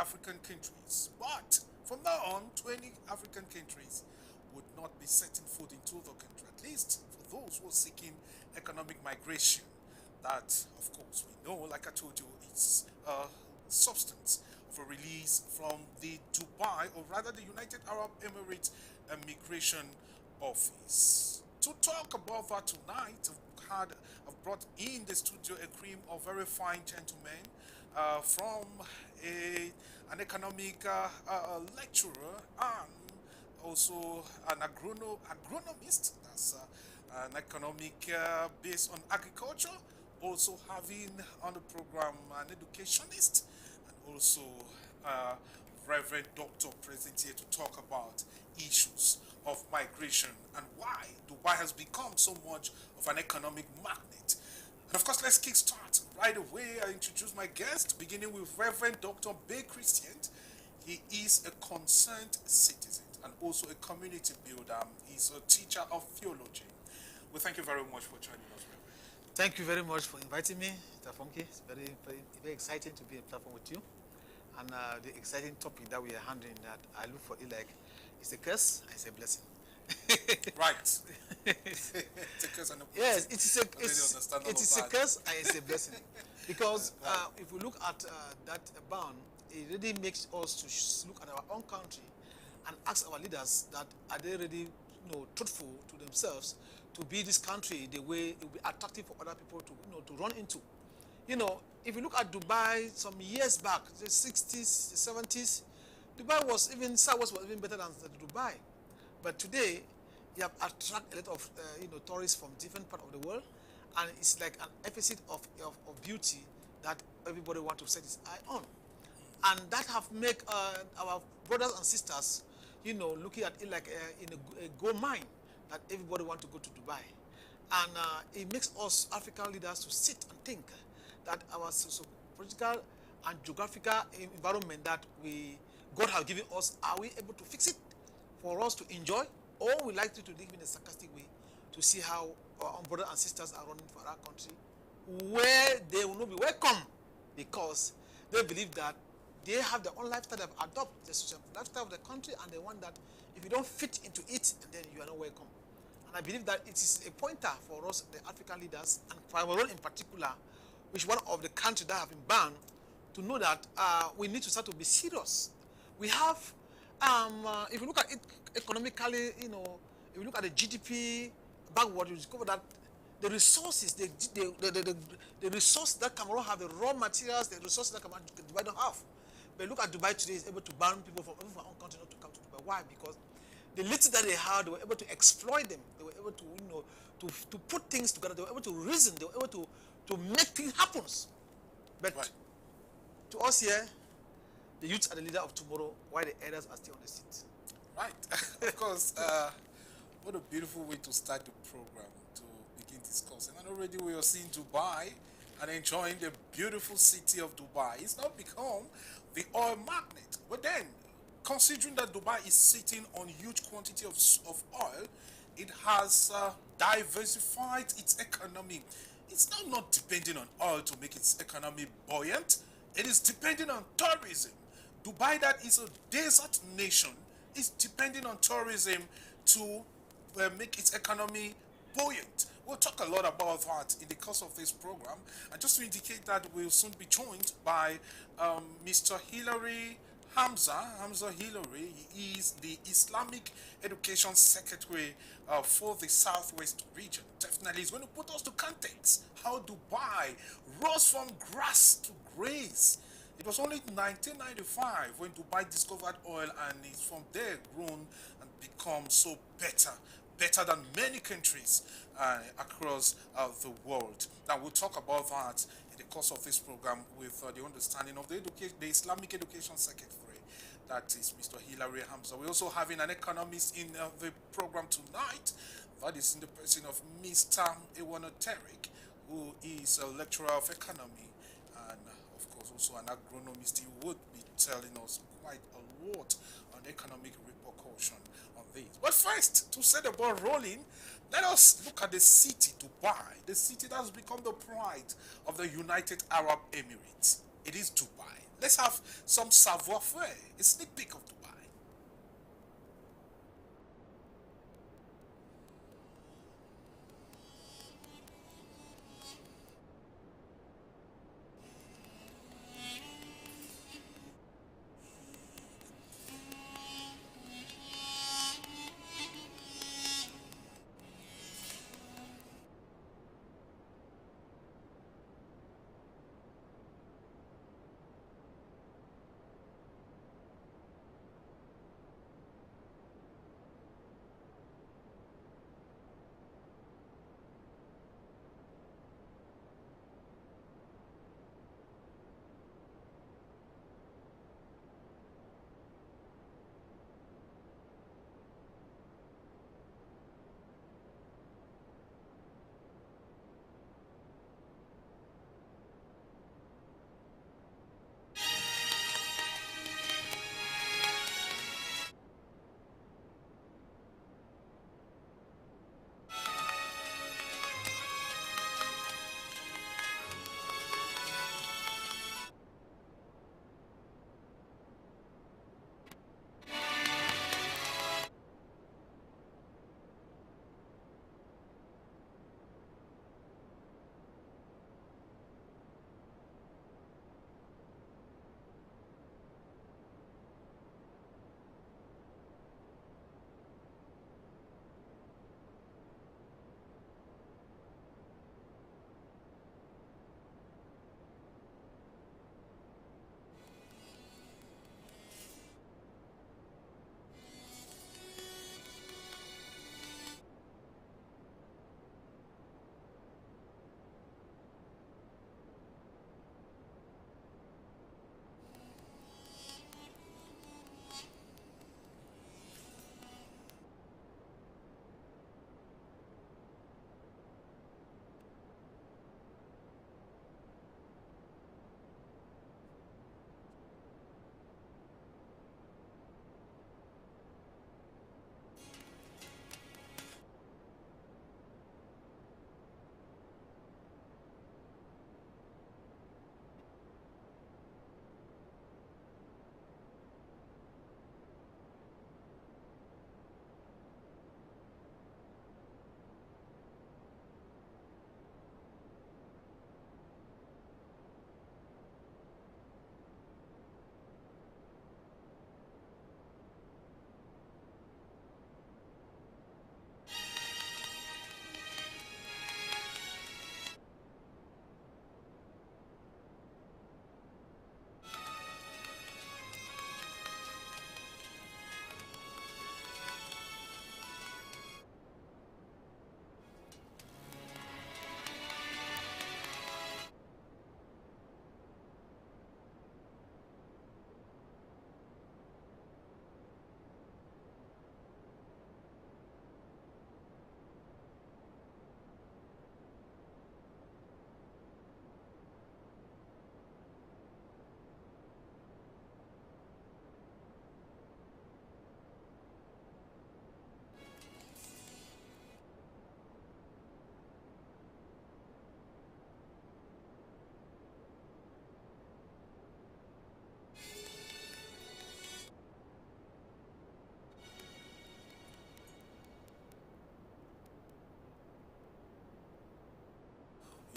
African countries. But from now on, 20 African countries would not be setting foot into the country, at least for those who are seeking economic migration. That, of course, we know, like I told you, it's a substance of a release from the Dubai, or rather the United Arab Emirates Immigration Office. To talk about that tonight, I've brought in the studio a cream of very fine gentlemen from an economic lecturer and also an agronomist. That's an economic based on agriculture. Also having on the program an educationist and also uh, Reverend Doctor present here to talk about issues of migration and why Dubai has become so much of an economic magnet. And of course, let's kickstart right away. I introduce my guest, beginning with Reverend Dr. Bay Christian. He is a concerned citizen and also a community builder. He's a teacher of theology. Well, thank you very much for joining us, Reverend. Thank you very much for inviting me, Mr. Funky. It's very exciting to be on platform with you. And the exciting topic that we are handling that I look for it like it's a curse and it's a blessing. Right. It's a curse and a blessing. Yes, it is a curse and it's a blessing. Because if we look at that bound, it really makes us to look at our own country and ask our leaders that are they really truthful to themselves to be this country the way it will be attractive for other people to to run into. If you look at Dubai some years back, the 60s, the 70s, Dubai was even, Southwest was even better than Dubai. But today, you have attract a lot of tourists from different parts of the world, and it's like an episode of beauty that everybody wants to set his eye on. And that have made our brothers and sisters, looking at it like in a gold mine that everybody wants to go to Dubai. And it makes us African leaders to sit and think that our political and geographical environment that God has given us, are we able to fix it for us to enjoy, or we like to live in a sarcastic way to see how our brothers and sisters are running for our country, where they will not be welcome because they believe that they have their own lifestyle, they've adopted the social lifestyle of the country, and they want that if you don't fit into it, then you are not welcome. And I believe that it is a pointer for us, the African leaders, and Cameroon in particular, which is one of the countries that have been banned, to know that we need to start to be serious. We have, if you look at it economically, if you look at the GDP backward, you discover that the resources, the resources that Cameroon have, the raw materials, the resources that Dubai don't have. But look at Dubai today is able to ban people from even from our own country not to come to Dubai. Why? Because the little that they had, they were able to exploit them. They were able to, to put things together. They were able to reason. They were able to make things happen. But right. To us here, the youth are the leader of tomorrow, while the elders are still on the seat. Right. Of course. What a beautiful way to start the program, to begin discussing. And already we are seeing Dubai and enjoying the beautiful city of Dubai. It's now become the oil magnet. But then, considering that Dubai is sitting on huge quantity of oil, it has diversified its economy. It's now not depending on oil to make its economy buoyant. It is depending on tourism. Dubai, that is a desert nation, is depending on tourism to make its economy buoyant. We'll talk a lot about that in the course of this program. And just to indicate that we'll soon be joined by Mr. Hilary Hamza Hilary. He is the Islamic Education Secretary for the Southwest region. Definitely, he's going to put us to context how Dubai rose from grass to grace. It was only 1995 when Dubai discovered oil, and it's from there grown and become so better than many countries across the world. Now we'll talk about that in the course of this program with the understanding of the Islamic Education Secretary, that is Mr. Hilary Hamza. We're also having an economist in the program tonight, that is in the person of Mr. Ewana Terek, who is a lecturer of economy and of course also an agronomist. He would be telling us quite a lot on economic repercussion on this. But first, to set the ball rolling, let us look at the city, Dubai, the city that has become the pride of the United Arab Emirates. It is Dubai. Let's have some savoir-faire, a sneak peek of Dubai.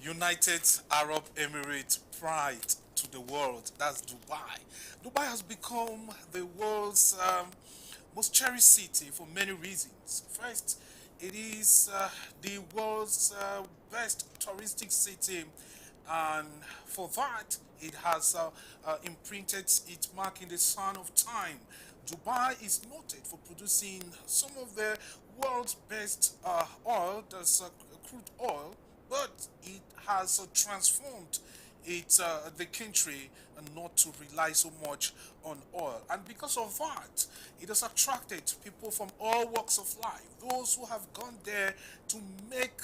United Arab Emirates pride to the world. That's Dubai. Dubai has become the world's most cherished city for many reasons. First, it is the world's best touristic city, and for that, it has imprinted its mark in the sun of time. Dubai is noted for producing some of the world's best oil, that's crude oil, but it has transformed the country not to rely so much on oil. And because of that, it has attracted people from all walks of life. Those who have gone there to make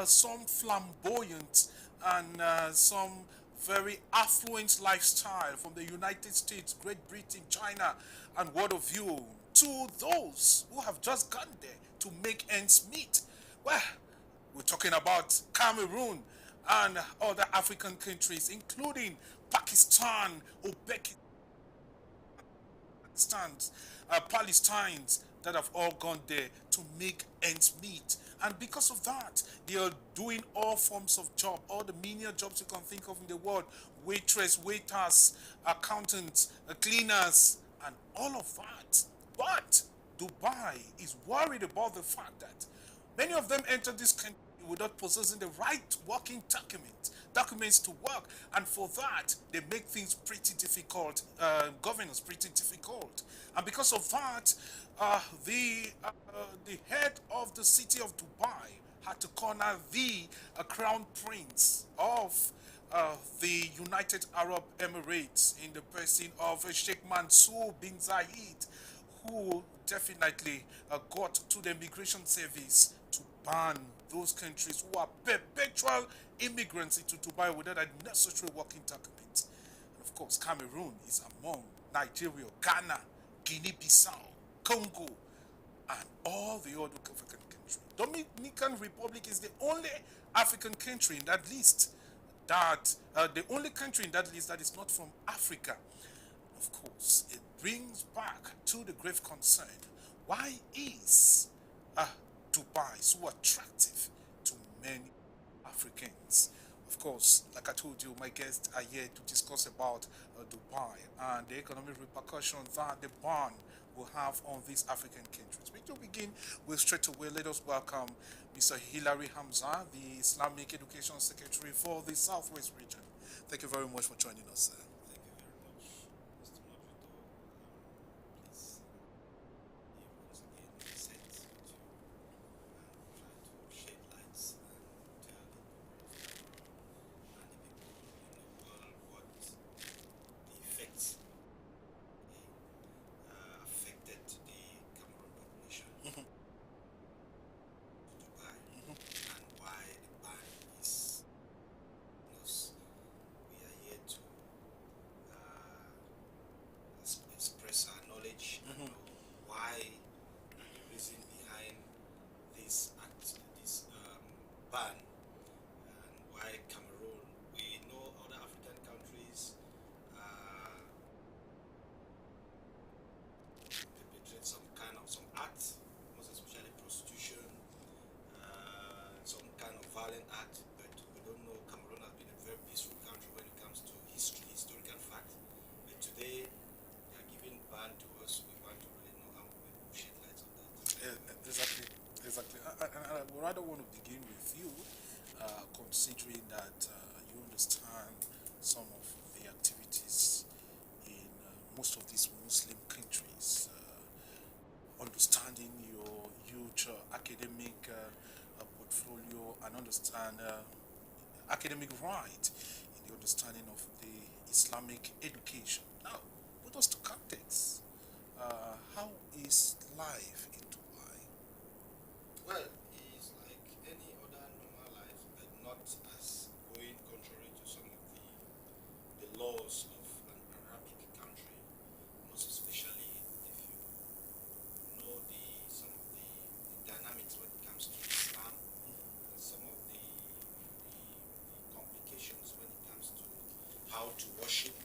some flamboyant and some very affluent lifestyle from the United States, Great Britain, China, and what of you, to those who have just gone there to make ends meet. Well, we're talking about Cameroon and other African countries, including Pakistan, Uzbekistan, Palestinians that have all gone there to make ends meet. And because of that, they are doing all forms of job, all the menial jobs you can think of in the world, waitress, waiters, accountants, cleaners, and all of that. But Dubai is worried about the fact that many of them enter this country without possessing the right working documents to work, and for that they make things pretty difficult, governance pretty difficult. And because of that, the head of the city of Dubai had to corner the crown prince of the United Arab Emirates in the person of Sheikh Mansour bin Zayed, who definitely got to the immigration service to ban those countries who are perpetual immigrants into Dubai without a necessary working document. And of course, Cameroon is among Nigeria, Ghana, Guinea-Bissau, Congo, and all the other African countries. Dominican Republic is the only African country in that list the only country in that list that is not from Africa. Of course, it brings back to the grave concern, why is Dubai so attractive to many Africans? Of course, like I told you, my guests are here to discuss about Dubai and the economic repercussions that the ban will have on these African countries. We do begin with straight away. Let us welcome Mr. Hilary Hamza, the Islamic Education Secretary for the Southwest region. Thank you very much for joining us, sir. Thank you very much, Mr. Moderator. Please, once again, set to try to shed lights and tell the people of Cameroon and the people in the world what the effects affected the Cameroon population to Dubai and why the ban is. We are here to express our knowledge and know why and the reason behind this act, this ban, and why Cameroon. We know other African countries perpetrate some act, most especially prostitution, some kind of violent act, but we don't know. Cameroon has been a very peaceful country when it comes to history, historical fact. But today, they are giving ban to us. We want to really know how we shed light on that. Exactly. I would rather want to begin with you, considering that you understand some of the activities in most of these Muslim countries, understanding your huge academic portfolio and understand academic right in the understanding of the Islamic education. Now, put us to context. How is life in Dubai? Well, it's like any other normal life, but not as going contrary to some of the laws of an Arabic country, most especially if you know some of the dynamics when it comes to Islam, and some of the complications when it comes to how to worship.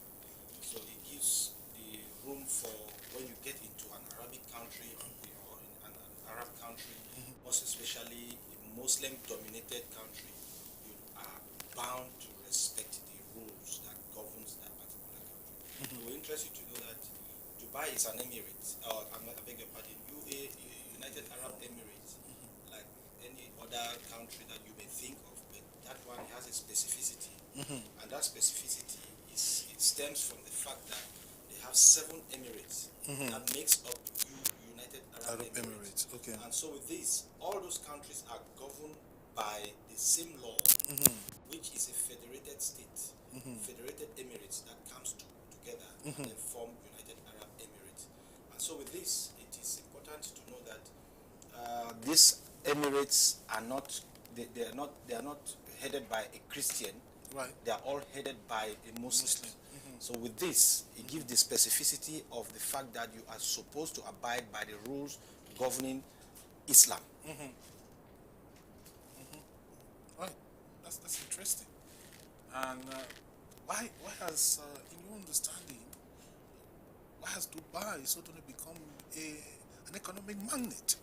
So it gives the room for when you get into an Arabic country or in an Arab country, most especially a Muslim-dominated country, you are bound to respect the rules that governs that particular country. It will interest you to know that Dubai is an emirate, or I beg your pardon, United Arab Emirates, like any other country that you may think of, but that one has a specificity, and that specificity it stems from the fact that they have 7 emirates that makes up United Arab Emirates. Okay. And so with this, all those countries are governed by the same law, which is a federated state, federated emirates that comes together and then form United Arab Emirates. And so with this, it is important to know that these emirates are not they are not headed by a Christian. Right. They are all headed by a Muslim. So with this, it gives the specificity of the fact that you are supposed to abide by the rules governing Islam. Right. That's interesting. And why has, in your understanding, why has Dubai suddenly become an economic magnet?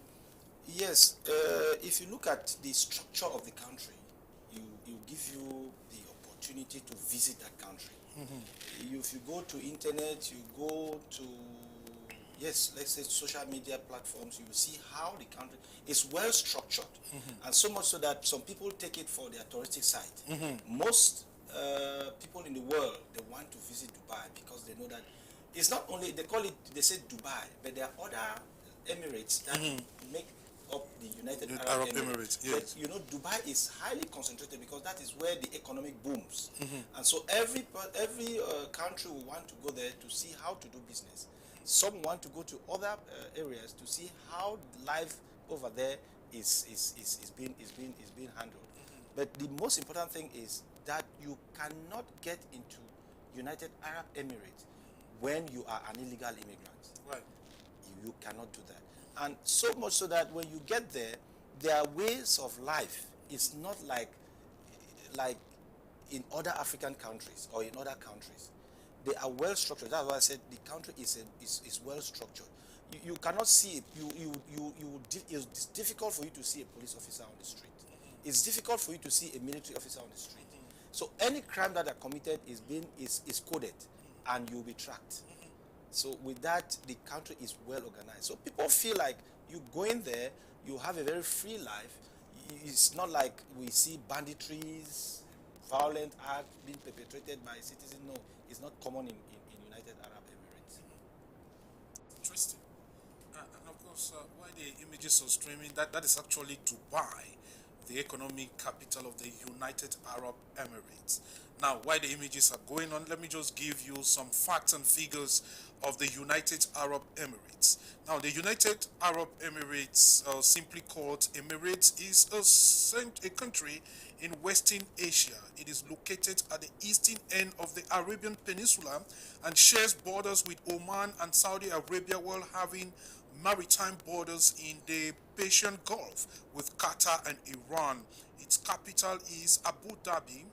Yes, if you look at the structure of the country, you give you the opportunity to visit that country. If you go to internet, you go to, yes, let's say social media platforms, you will see how the country is well structured, and so much so that some people take it for their touristic site. Most people in the world, they want to visit Dubai because they know that it's not only, they say Dubai, but there are other Emirates that make up the United Arab Emirates. Yes. But you know, Dubai is highly concentrated because that is where the economic booms. And so every country will want to go there to see how to do business. Some want to go to other areas to see how life over there is being handled. But the most important thing is that you cannot get into United Arab Emirates when you are an illegal immigrant. Right. You cannot do that. And so much so that when you get there, their ways of life is not like in other African countries or in other countries. They are well structured. That's why I said the country is well structured. You cannot see it. It's difficult for you to see a police officer on the street. It's difficult for you to see a military officer on the street. So any crime that are committed is coded, and you'll be tracked. So with that, the country is well organized. So people feel like you go in there, you have a very free life. It's not like we see banditries, violent acts being perpetrated by citizens. No, it's not common in United Arab Emirates. Interesting. And of course, why the images are streaming, that is actually Dubai, the economic capital of the United Arab Emirates. Now, why the images are going on, let me just give you some facts and figures of the United Arab Emirates. Now, the United Arab Emirates, simply called Emirates, is a country in Western Asia. It is located at the eastern end of the Arabian Peninsula and shares borders with Oman and Saudi Arabia, while having maritime borders in the Persian Gulf with Qatar and Iran. Its capital is Abu Dhabi,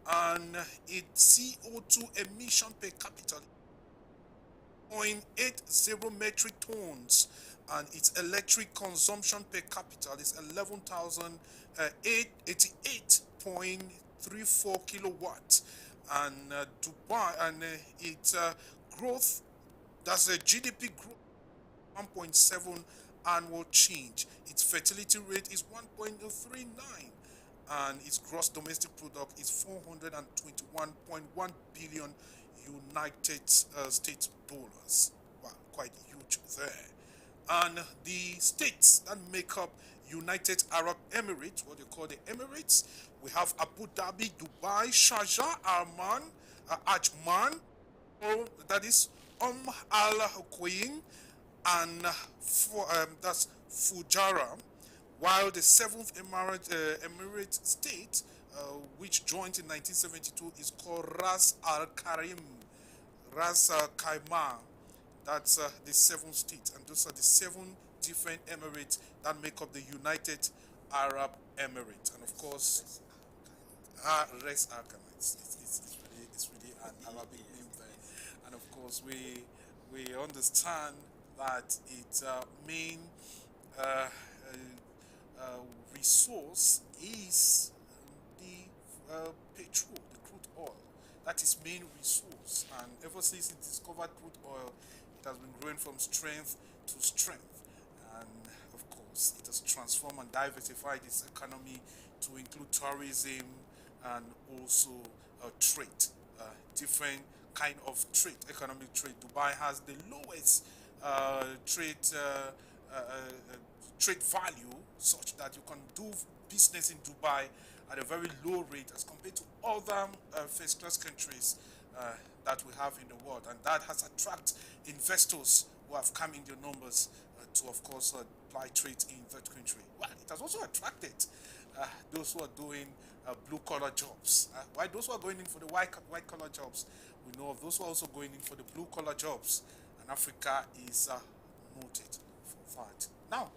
and its CO2 emission per capita 0.80 metric tons, and its electric consumption per capita is 11,888.34 kilowatts. And Dubai, and its growth, that's a GDP growth 1.7 annual change. Its fertility rate is 1.39, and its gross domestic product is 421.1 billion United States dollars. Wow, quite huge there. And the states that make up United Arab Emirates, what they call the Emirates, we have Abu Dhabi, Dubai, Sharjah, Ajman, that is Al Queen, and that's Fujairah, while the seventh Emirate state, which joined in 1972, is called Ras Al Khaimah. That's the seventh state, and those are the 7 different emirates that make up the United Arab Emirates. And of course, Ras Al Khaimah. It's really an Arabic name there. And of course, we understand that its main resource is the petrol, the crude oil. That is main resource, and ever since it discovered crude oil, it has been growing from strength to strength. And of course, it has transformed and diversified its economy to include tourism and also trade, different kind of trade, economic trade. Dubai has the lowest trade value, such that you can do business in Dubai at a very low rate as compared to other first-class countries that we have in the world, and that has attracted investors who have come in their numbers to, of course, apply trade in that country. Well, it has also attracted those who are doing blue-collar jobs. Why those who are going in for the white-collar jobs? We know of those who are also going in for the blue-collar jobs, and Africa is noted for that. Now,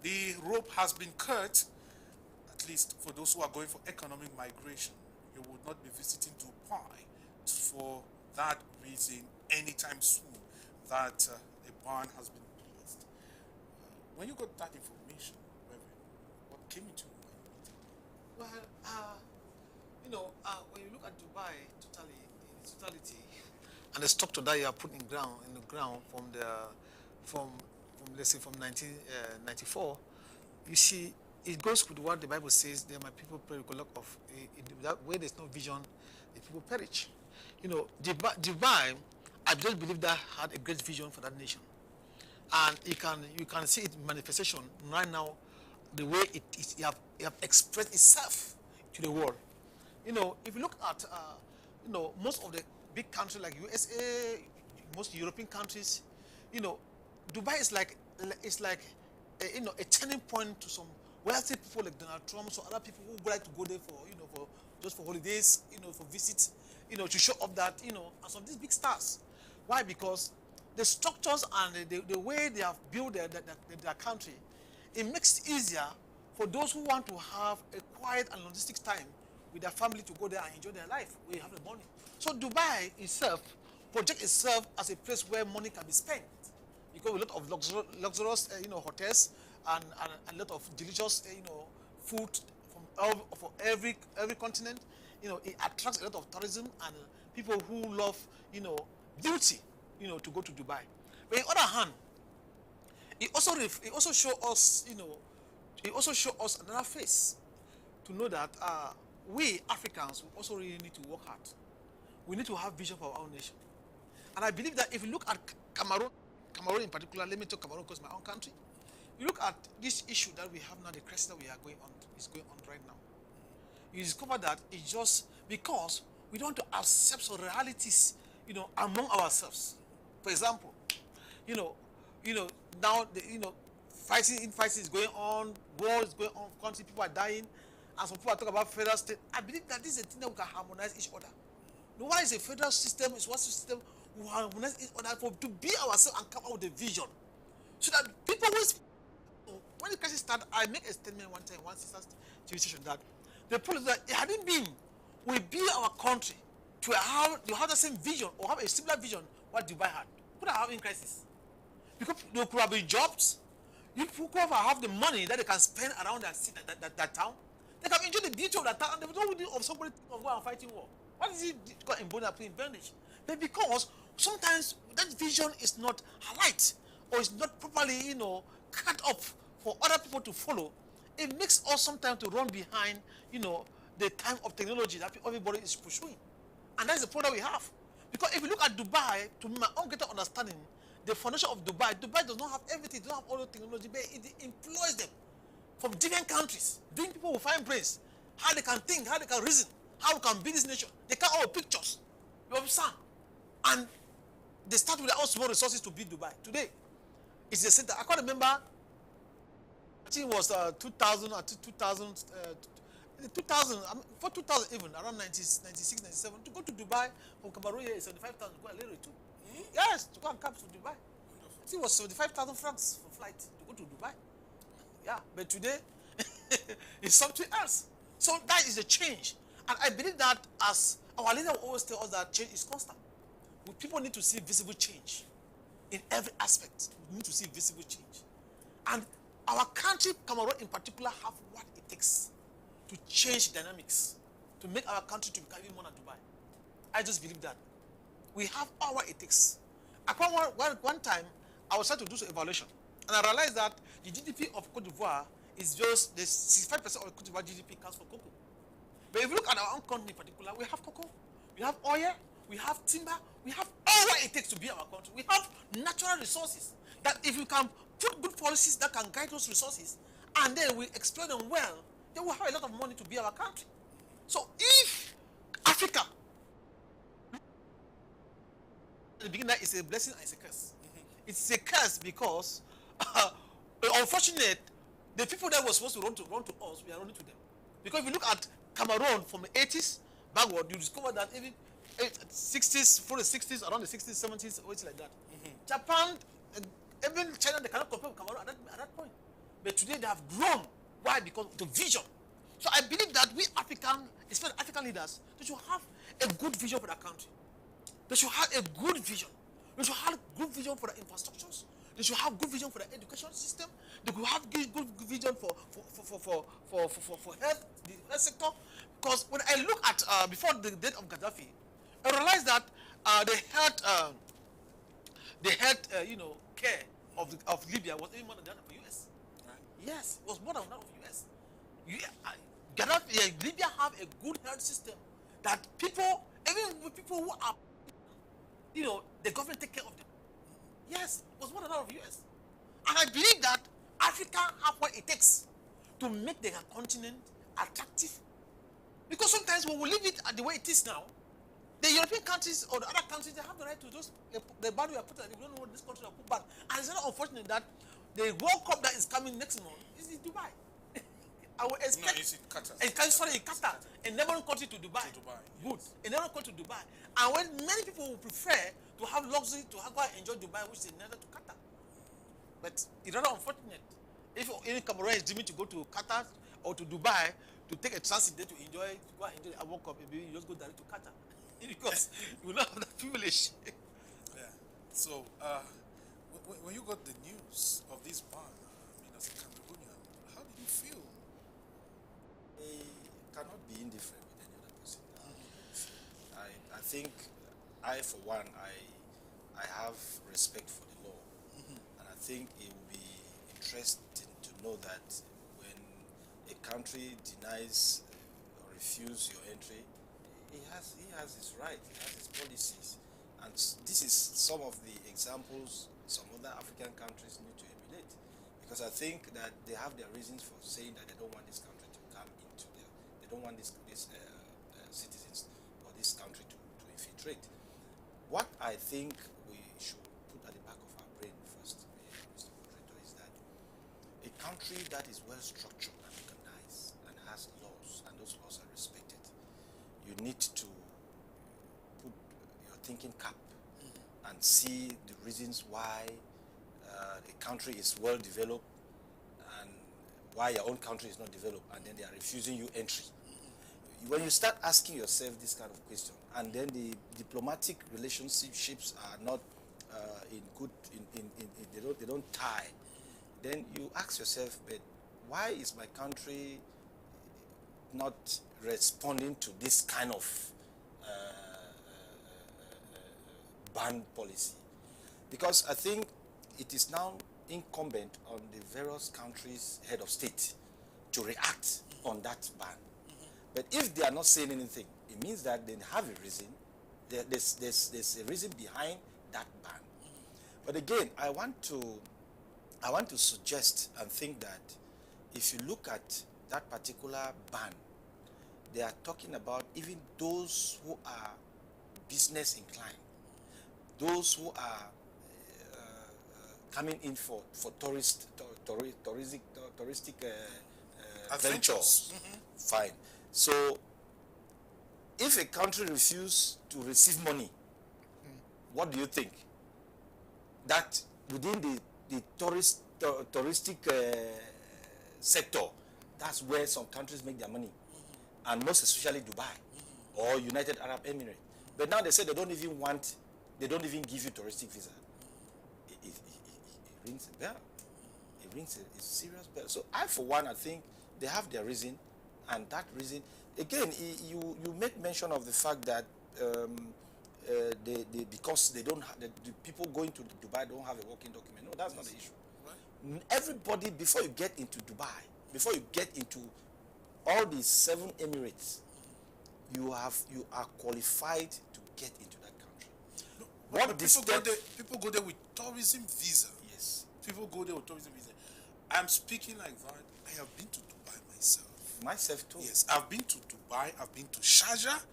the rope has been cut, at least for those who are going for economic migration. You would not be visiting Dubai for that reason anytime soon that a ban has been placed. When you got that information, Reverend, what came into your mind immediately? Well, when you look at Dubai totally, in its totality, and the structure that you are putting in the ground from let's say from 1994, you see, it goes with what the Bible says. There, my people perish of that where there's no vision, the people perish. Dubai, I just believe that had a great vision for that nation, and you can see it manifestation right now, the way it have expressed itself to the world. If you look at most of the big countries like USA, most European countries, Dubai is like a turning point to some wealthy people like Donald Trump, so other people who like to go there for just for holidays, for visits, to show off that, and some of these big stars. Why? Because the structures and the way they have built their country, it makes it easier for those who want to have a quiet and logistics time with their family to go there and enjoy their life where you have the money. So Dubai itself projects itself as a place where money can be spent, because a lot of luxurious hotels and a lot of delicious food from every continent. It attracts a lot of tourism and people who love beauty to go to Dubai. But on the other hand, it also show us another face to know that we Africans also really need to work hard. We need to have vision for our own nation. And I believe that if you look at Cameroon in particular, let me talk Cameroon because it's my own country. You look at this issue that we have now, the crisis that is going on right now. You discover that it's just because we don't want to accept some realities, among ourselves. For example, now fighting is going on, war is going on, country people are dying, and some people are talking about federal state. I believe that this is a thing that we can harmonize each other. No, why is a federal system? Is what system we harmonize each other to be ourselves and come out with a vision, so that people when the crisis started, I make a statement one time, one sister's TV station, that the problem is that it hadn't been we build our country to have the same vision or have a similar vision what Dubai had. We could have in crisis because there could have been jobs. You could have the money that they can spend around that town. They can enjoy the beauty of that town, and they don't need of somebody of go and fighting war. What is it got in bondage? But because sometimes that vision is not highlighted or is not properly, cut up for other people to follow, it makes us sometimes to run behind, the time of technology that everybody is pursuing. And that's the problem we have. Because if you look at Dubai, to my own greater understanding, the foundation of Dubai does not have everything, it does not have all the technology, but it employs them from different countries. Doing people will find brains, how they can think, how they can reason, how we can build this nation. They can all pictures. You understand? And they start with their own small resources to build Dubai. Today, it's a center. I can't remember, I think it was 2000 or 2000, 2000, for 2000 even, around 96, 97, to go to Dubai from Cameroon here is 75,000, go a little too. Yes, to go and come to Dubai. I think it was 75,000 francs for flight to go to Dubai. Yeah, but today, it's something else. So that is a change. And I believe that as our leader will always tell us that change is constant. People need to see visible change in every aspect. We need to see visible change. And our country, Cameroon in particular, have what it takes to change dynamics, to make our country to become even more than Dubai. I just believe that. We have all what it takes. One time, I was trying to do some evaluation, and I realized that the GDP of Cote d'Ivoire is just the 65% of Cote d'Ivoire GDP comes from cocoa. But if you look at our own country in particular, we have cocoa, we have oil, we have timber, we have all what it takes to be our country. We have natural resources that if you can put good policies that can guide those resources, and then we exploit them well, then we'll have a lot of money to be our country. So if Africa, at the beginning, it's a blessing and it's a curse. It's a curse because, unfortunately, the people that were supposed to run to us, we are running to them. Because if you look at Cameroon from the 80s backward, you discover that even 60s, for the 60s, around the 60s, 70s, or it's like that. Japan, even China, they cannot compare with Cameroon at that point. But today they have grown. Why? Because of the vision So I believe that we African, especially African leaders, they should have a good vision for the country. They should have a good vision. They should have good vision for the infrastructures. They should have good vision for the education system. They could have good vision for health, the health sector. Because when I look at before the death of Gaddafi, I realized that the health care of Libya was even more than that of the US. Right. Yes, it was more than that of US. Gaddafi, Libya have a good health system that people, even with people who are, the government take care of them. Yes, it was more than that of US. And I believe that Africa have what it takes to make their continent attractive. Because sometimes when we leave it the way it is now, the European countries or the other countries, they have the right to just, the ban we are putting, they don't know what this country will put ban. And it's not unfortunate that the World Cup that is coming next month is in Dubai. I would expect. No, it's in Qatar. In Qatar, a neighboring country to Dubai. Good. A neighboring country to Dubai. And when many people will prefer to have luxury to go and enjoy Dubai, which is neither to Qatar. But it's rather unfortunate. If any Cameroon is dreaming to go to Qatar or to Dubai to take a transit there to go and enjoy a World Cup, maybe you just go direct to Qatar. Because you will not have that privilege. Yeah. So, when you got the news of this ban, as a Cameroonian, how did you feel? I cannot be indifferent with any other person. I think for one, I have respect for the law. And I think it will be interesting to know that when a country denies or refuses your entry, he has his right, he has his policies. And this is some of the examples some other African countries need to emulate. Because I think that they have their reasons for saying that they don't want this country to come into they don't want these citizens or this country to infiltrate. What I think we should put at the back of our brain first, Mr. Moderator, is that a country that is well structured and organized and has laws, and those laws are respected, you need to put your thinking cap and see the reasons why a country is well developed and why your own country is not developed, and then they are refusing you entry. When you start asking yourself this kind of question, and then the diplomatic relationships are not they don't tie, then you ask yourself, but why is my country not responding to this kind of ban policy? Because I think it is now incumbent on the various countries' head of state to react on that ban. But if they are not saying anything, it means that they have a reason. There's a reason behind that ban. But again, I want to suggest and think that if you look at that particular ban, they are talking about even those who are business inclined, those who are coming in for touristic ventures. Fine. So, if a country refuses to receive money, what do you think? That within the touristic sector, that's where some countries make their money, and most especially Dubai or United Arab Emirates. But now they say they don't even give you touristic visa. It rings a bell. It rings a serious bell. So I, for one, I think they have their reason, and that reason, again, you make mention of the fact that because they don't have, the people going to Dubai don't have a working document. No, that's not the issue. Right. Everybody, before you get into Dubai, before you get into all these 7 Emirates, you are qualified to get into that country. No, people go there with tourism visa. Yes. People go there with tourism visa. I'm speaking like that. I have been to Dubai myself. Myself too. Yes, I've been to Dubai. I've been to Sharjah. Yes.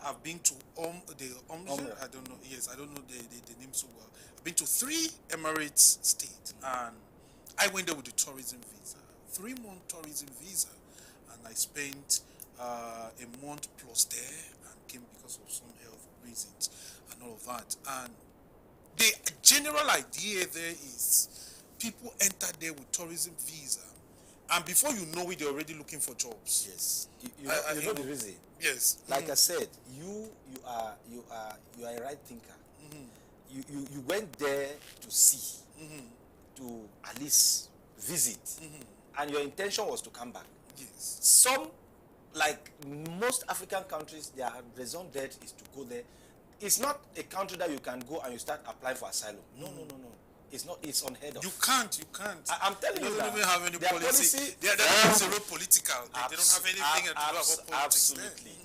I've been to Umrah. I don't know. Yes, I don't know the name so well. I've been to 3 Emirates states, and I went there with the tourism visa, 3-month tourism visa, and I spent a month plus there, and came because of some health reasons and all of that. And the general idea there is people enter there with tourism visa, And before you know it, they're already looking for jobs. Yes. You know the reason. Yes. Like I said, you are a right thinker. You went there to see, to at least visit, and your intention was to come back. Yes. Some, like most African countries, their raison d'etre is to go there. It's not a country that you can go and you start applying for asylum. No. It's not. It's unheard of. You can't. I'm telling you that. They don't even have any policy. They're zero political. They don't have anything to do about politics.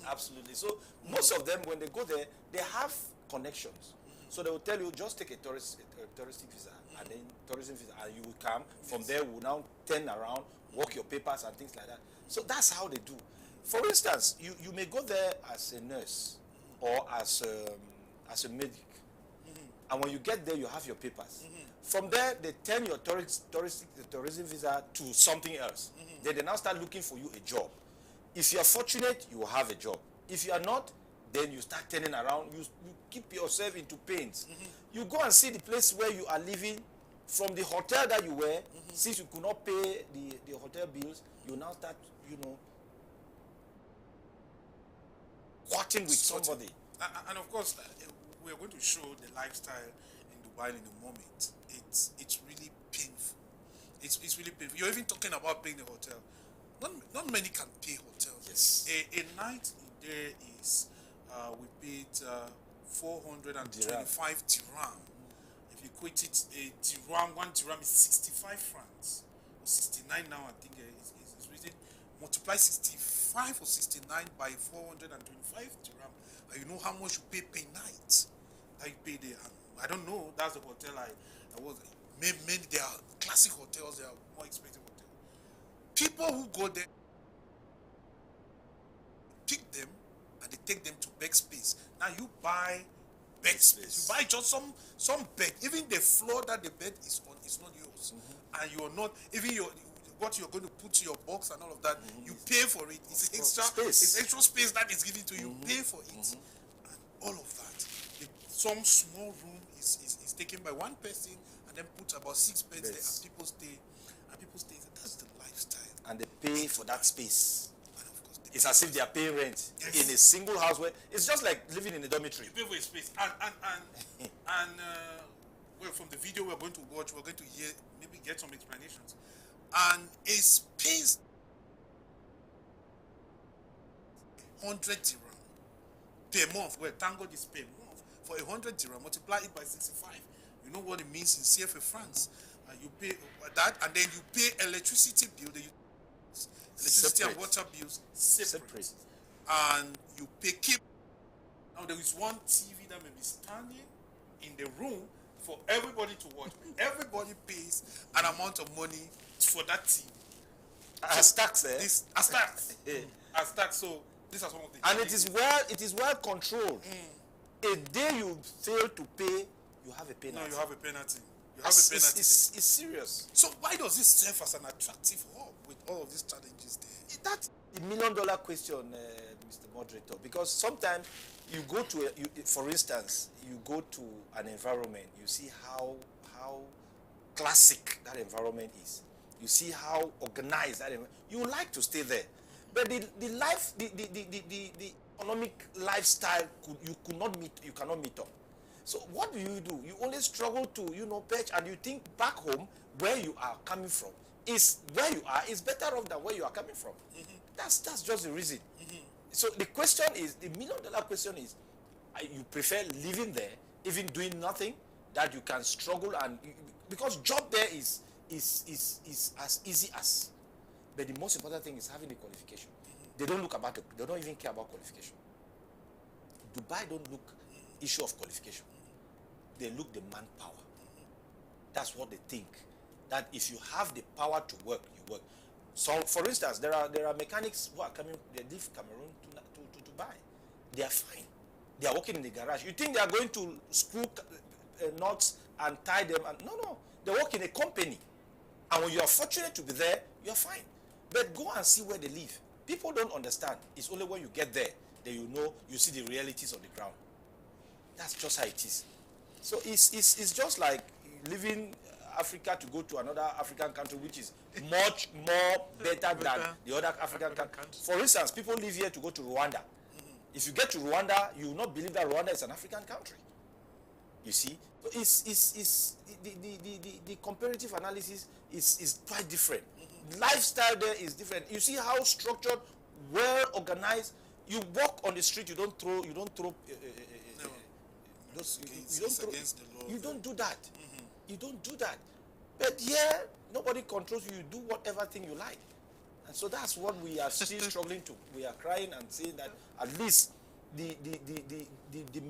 Absolutely. So most of them, when they go there, they have connections. So they will tell you, just take a touristic visa, and then tourism visa, and you will come. From there, we will now turn around, work your papers and things like that. So that's how they do. For instance, you may go there as a nurse or as a medic. And when you get there, you have your papers. From there, they turn your tourism visa to something else. Then they now start looking for you a job. If you are fortunate, you will have a job. If you are not, then you start turning around. You keep yourself into pains. You go and see the place where you are living. From the hotel that you were, since you could not pay the hotel bills, you now start, courting with somebody. And of course, we are going to show the lifestyle in Dubai in a moment. It's really painful. It's really painful. You're even talking about paying the hotel. Not many can pay hotels. Yes. A night there is we paid 425 dirham. If you equate it, one dirham is 65 francs or 69 now. I think it's written. Multiply 65 or 69 by 425 dirham. You know how much you pay per night that you pay there. I don't know. That's the hotel I was. Maybe there are classic hotels. There are more expensive hotels. People who go there pick them and they take them to bed space. Now you buy bed space. You buy just some bed. Even the floor that the bed is on is not yours, and you are not even what you're going to put in your box and all of that. You pay for it. It's extra space. It's extra space that is given to you. You pay for it, and all of that. Some small room is taken by one person, and then put about 6 beds there, and people stay. That's the lifestyle. And they pay for that space. And of course, it's as if they are paying rent in a single house where it's just like living in a dormitory. You pay for a space, and well, from the video we're going to watch, we're going to hear maybe get some explanations. And a space 100 dirham per month. Well, thank God it's per month. For 100 dirham, multiply it by 65. You know what it means in CFA francs. You pay that, and then you pay electricity bill, electricity and water bills separate. And you pay cable. Now there is one TV that may be standing in the room for everybody to watch. Everybody pays an amount of money for that TV. As tax, eh? As tax. As tax. So these are some of the. And it is well controlled. A day you fail to pay, you have a penalty. No, you have a penalty. You have a penalty. It's serious. So why does this serve as an attractive hub with all of these challenges there? That's the $1 million question, Mr. Moderator. Because sometimes you go to, for instance, you go to an environment, you see how classic that environment is. You see how organized that environment. You like to stay there, but the economic lifestyle you cannot meet up. So what do? You only struggle to perch, and you think back home where you are coming from is where you are is better off than where you are coming from. That's just the reason. So the question is, the $1 million question is, you prefer living there, even doing nothing, that you can struggle because job there is as easy as, but the most important thing is having the qualification. They don't even care about qualification. Dubai don't look issue of qualification. They look the manpower. That's what they think. That if you have the power to work, you work. So, for instance, there are mechanics who are coming. They leave Cameroon to Dubai. They are fine. They are working in the garage. You think they are going to screw knots and tie them? And no. They work in a company. And when you are fortunate to be there, you are fine. But go and see where they live. People don't understand. It's only when you get there that you see the realities on the ground. That's just how it is. So it's just like living Africa to go to another African country which is much more better than the other African countries. For instance, people live here to go to Rwanda. If you get to Rwanda, you will not believe that Rwanda is an African country. You see, it's the comparative analysis is quite different. Lifestyle there is different. You see how structured, well organized. You walk on the street, you don't throw. You don't do that. You don't do that. But here, nobody controls you. You do whatever thing you like. And so that's what we are still struggling to. We are crying and saying that at least the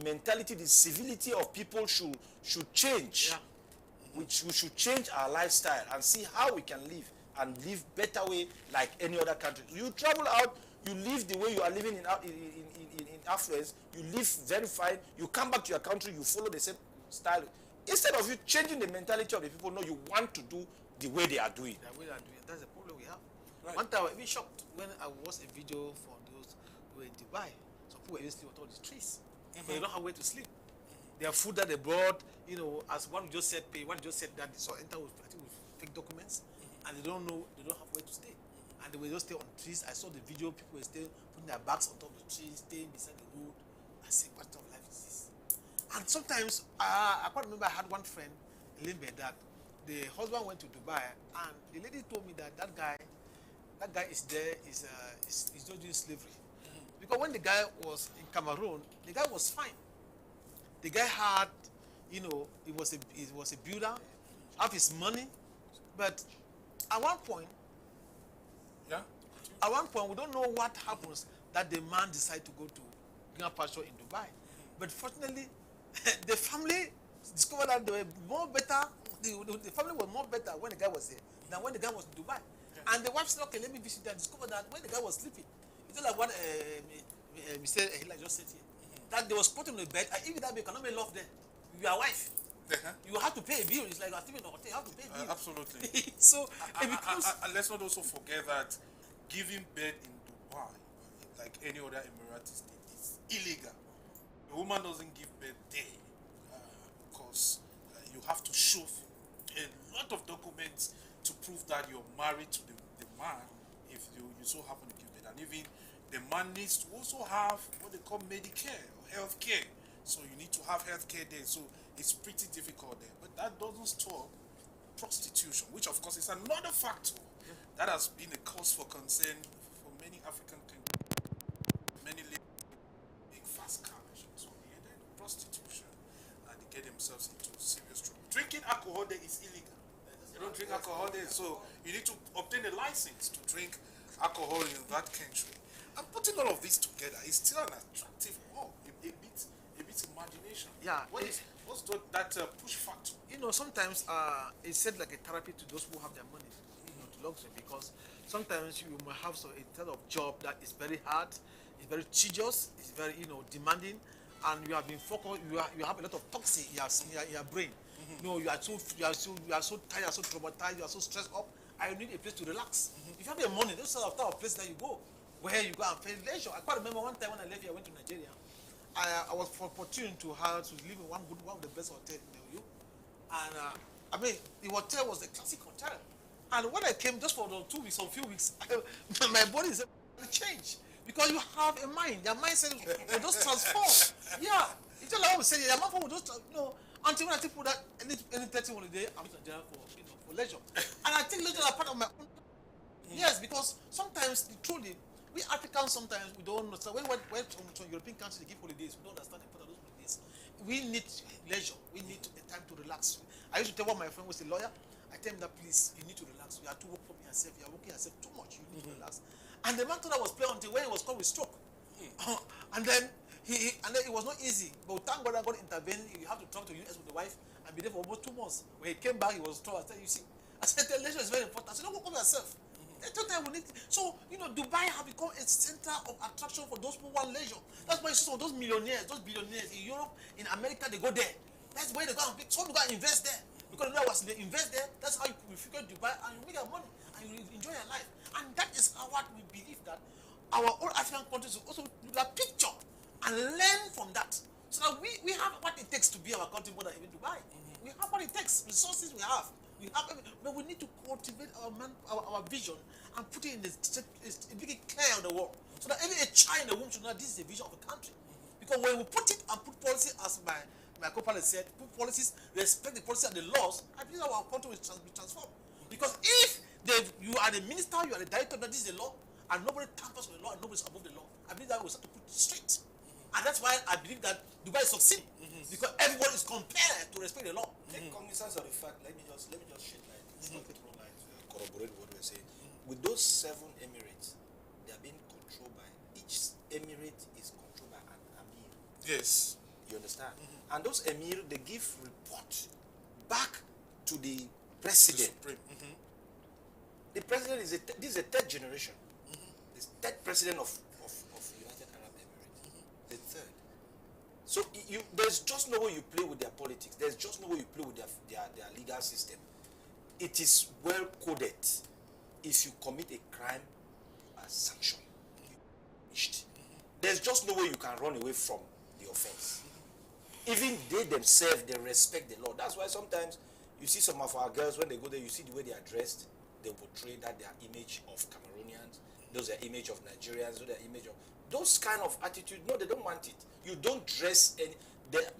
mentality, the civility of people should change. Yeah. We should change our lifestyle and see how we can live and live better way like any other country. You travel out, you live the way you are living in affluence, you live very fine, you come back to your country, you follow the same style. Instead of you changing the mentality of the people, no, you want to do the way they are doing. The way they are doing. That's the problem we have. Right. One time I was even shocked when I watched a video for those who were in Dubai. Some people were even sleeping on all the trees. They don't have where to sleep. Their food that they brought, as one just said, that they saw enter with, I think, with fake documents, and they don't have where to stay. And they will just stay on trees. I saw the video, people were staying, putting their bags on top of the trees, staying beside the road. I said, what kind of life is this? And sometimes, I can't remember, I had one friend in Limbe that the husband went to Dubai, and the lady told me that that guy is there, is not doing slavery. Because when the guy was in Cameroon, the guy was fine. The guy had, he was a builder, have his money, but at one point, we don't know what happens that the man decided to go to greener pasture in Dubai. But fortunately, the family discovered that they were more better. The family was more better when the guy was here than when the guy was in Dubai. Yeah. And the wife said, "Okay, let me visit." And discovered that when the guy was sleeping, it's like what Mr. Ehila just said here, that they was put him in the bed. And even that you cannot make love there. Your wife. You have to pay a bill. It's like you are sleeping in a hotel. You have to pay a bill. Absolutely. So it becomes. Let's not also forget that giving birth in Dubai, like any other Emirati state, is illegal. A woman doesn't give birth there because you have to show a lot of documents to prove that you're married to the man if you so happen to give birth. And even the man needs to also have what they call Medicare or health care. So you need to have health care there. So it's pretty difficult there. But that doesn't stop prostitution, which of course is another factor that has been a cause for concern for many African countries. Many big fast cash. So they do prostitution and they get themselves into serious trouble. Drinking alcohol there is illegal. You don't drink alcohol there, so you need to obtain a license to drink alcohol in that country. And putting all of this together is still an attractive a bit imagination. Yeah. What's that push factor? Sometimes it's said like a therapy to those who have their money, to luxury, because sometimes you might have a type of job that is very hard, it's very tedious, it's very demanding, and you have been focused. You have a lot of toxin in your brain. You are so tired, so traumatized, you are so stressed up. I need a place to relax. If you have your money, those sort of place that you go, where you go and pay leisure. I quite remember one time when I left here, I went to Nigeria. I was fortunate to live in one of the best hotels in New and the hotel was a classic hotel. And when I came just for 2 weeks or a few weeks, my body is changed because you have a mind. Your mindset will just transform. Yeah, it's just like I was saying. Your mind will just until when I take that any 30 holiday, I'm in Nigeria for leisure, and I think leisure is part of my own. Yes, because sometimes truly. We Africans sometimes we don't understand. When from European countries they give holidays, we don't understand the importance of those holidays. We need leisure. We need a time to relax. I used to tell one of my friend was a lawyer. I tell him that please, you need to relax. You have to work for yourself. You are working yourself too much. You need to relax. And the man thought I was playing until when he was caught with stroke. And then it was not easy. But thank God I got intervened. You have to travel to the US with the wife and be there for almost 2 months. When he came back, he was troubled. I said, the leisure is very important. I said, don't work for yourself. So, Dubai have become a center of attraction for those who want leisure. That's why some of those millionaires, those billionaires in Europe, in America, they go there. That's why they go and pick. Some go and invest there. Because once they invest there, that's how you figure Dubai and you make your money and you enjoy your life. And that is what we believe that our own African countries will also do that picture and learn from that. So that we have what it takes to be our country more than even Dubai. We have what it takes, resources we have. We have, but we need to cultivate our vision and put it in make it clear on the wall, so that every child in the womb should know this is the vision of the country. Because when we put it and put policy, as my co-pilot said, put policies, respect the policy and the laws, I believe our country will be transformed. Because if you are the minister, you are the director, that this is the law, and nobody tampers with the law, and nobody is above the law, I believe that we start to put it straight. And that's why I believe that Dubai is succeeding, because everyone is compelled to respect the law. Take cognizance of the fact. Let me just shed light. It's not throw light to corroborate what we're saying. With those 7 emirates, they are being controlled by each emirate is controlled by an emir. Yes. You understand? And those emir, they give report back to the president. The president is this is a 3rd generation. The 3rd president of United Arab Emirates. The 3rd. So there's just no way you play with their politics. There's just no way you play with their legal system. It is well coded. If you commit a crime, you are sanctioned. You are punished. There's just no way you can run away from the offense. Even they themselves, they respect the law. That's why sometimes you see some of our girls, when they go there, you see the way they are dressed. They portray that their image of Cameroonians, those are image of Nigerians, those are image of those kind of attitude. No, they don't want it. You don't dress any.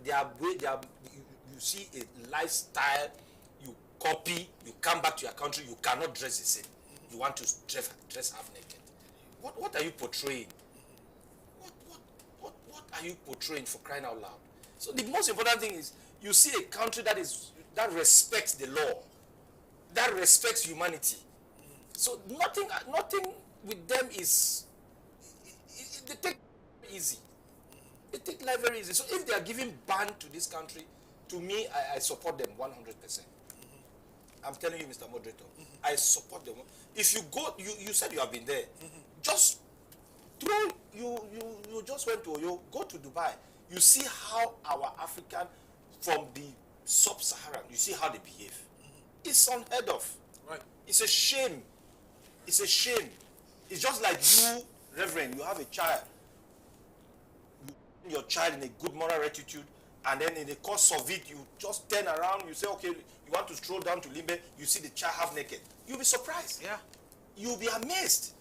Their way. You see a lifestyle. You copy. You come back to your country. You cannot dress the same. You want to dress half naked. What are you portraying? What are you portraying, for crying out loud? So the most important thing is you see a country that respects the law, that respects humanity. So nothing with them is they take it easy. They take life very easy. So if they are giving ban to this country, to me, I support them 100%. I'm telling you, Mr. Moderator, I support them. If you go, you said you have been there. Just you just went to Oyo, go to Dubai. You see how our African, from the sub-Saharan, you see how they behave. It's unheard of. Right. It's a shame. It's a shame. It's just like you, Reverend, you have a child. You put your child in a good moral attitude, and then in the course of it, you just turn around, you say, okay, you want to stroll down to Limbe, you see the child half naked. You'll be surprised. Yeah. You'll be amazed.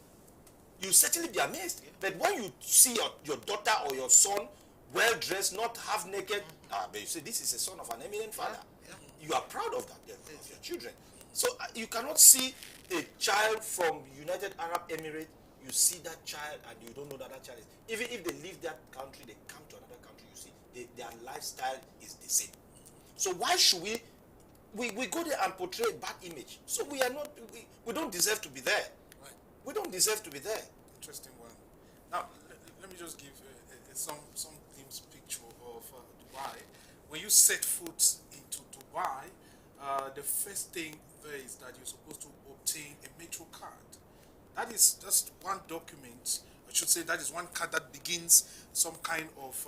You'll certainly be amazed. Yeah. But when you see your daughter or your son well-dressed, not half naked, but you say, this is a son of an eminent father. Yeah. You are proud of that, of your children. So you cannot see a child from United Arab Emirates, you see that child and you don't know that child is. Even if they leave that country, they come to another country, you see their lifestyle is the same. So why should we go there and portray a bad image? So we don't deserve to be there. Right. We don't deserve to be there. Interesting one. Now, let me just give some glimpse picture of Dubai. When you set foot into Dubai, the first thing there is that you're supposed to obtain a metro card. That is just one document. I should say that is one card that begins some kind of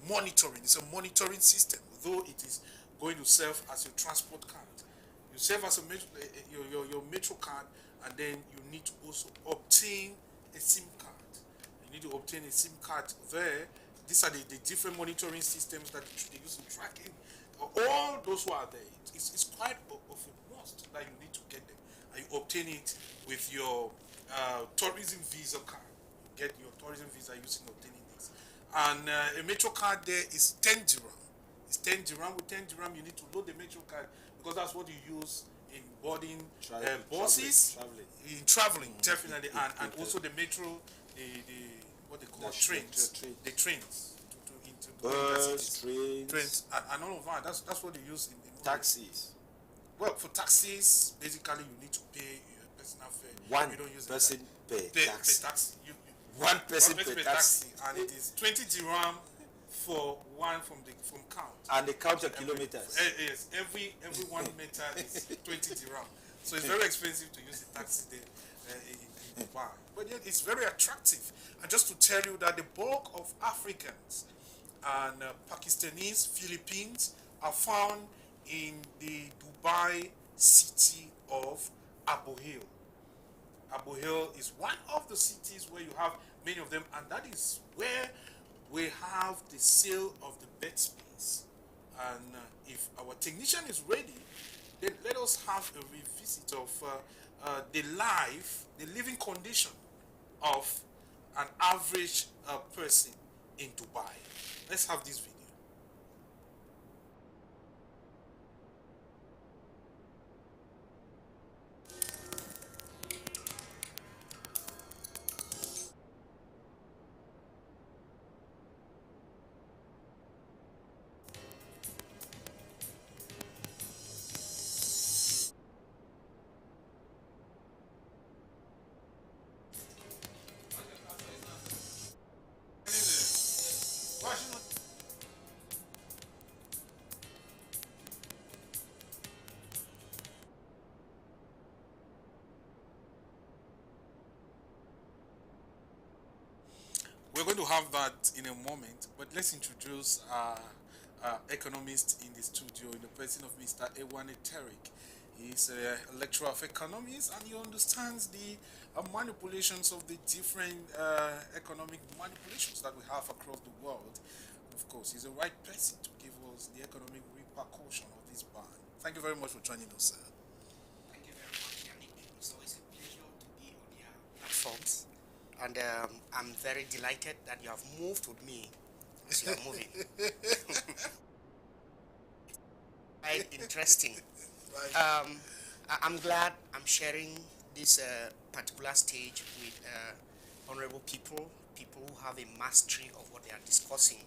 monitoring. It's a monitoring system, though it is going to serve as your transport card. You serve as your metro card, and then you need to also obtain a SIM card. You need to obtain a SIM card there. These are the different monitoring systems that they use in tracking. All those who are there, it's quite of a must that you need to get them. And you obtain it with your tourism visa card. You get your tourism visa using obtaining this. And a metro card there is 10 dirham. It's 10 dirham. With 10 dirham, you need to load the metro card, because that's what you use in boarding buses, traveling, definitely, and also the metro, what they call trains, the trains. Trains, and all of that. That's what they use in Taxis. Well, for taxis, basically you need to pay personal fare. One you don't use person per taxi. One person per per taxi, and it is 20 dirham for one from count. And they count your kilometers. Yes, every 1 meter is 20 dirham. So it's very expensive to use the taxi there in Dubai. But yet it's very attractive. And just to tell you that the bulk of Africans and Pakistanis, Philippines are found in the Dubai city of Abu Hill. Abu Hill is one of the cities where you have many of them, and that is where we have the sale of the bed space. And if our technician is ready, then let us have a revisit of the living condition of an average person in Dubai. Let's have this video. We're going to have that in a moment, but let's introduce our economist in the studio in the person of Mr. Ewane Terik. He's a lecturer of economics and he understands the manipulations of the different economic manipulations that we have across the world. And of course, he's the right person to give us the economic repercussion of this ban. Thank you very much for joining us, sir. Thank you very much, Yannick. It's always a pleasure to be on your platforms. And I'm very delighted that you have moved with me as you are moving. Quite interesting. I'm glad I'm sharing this particular stage with honorable people who have a mastery of what they are discussing.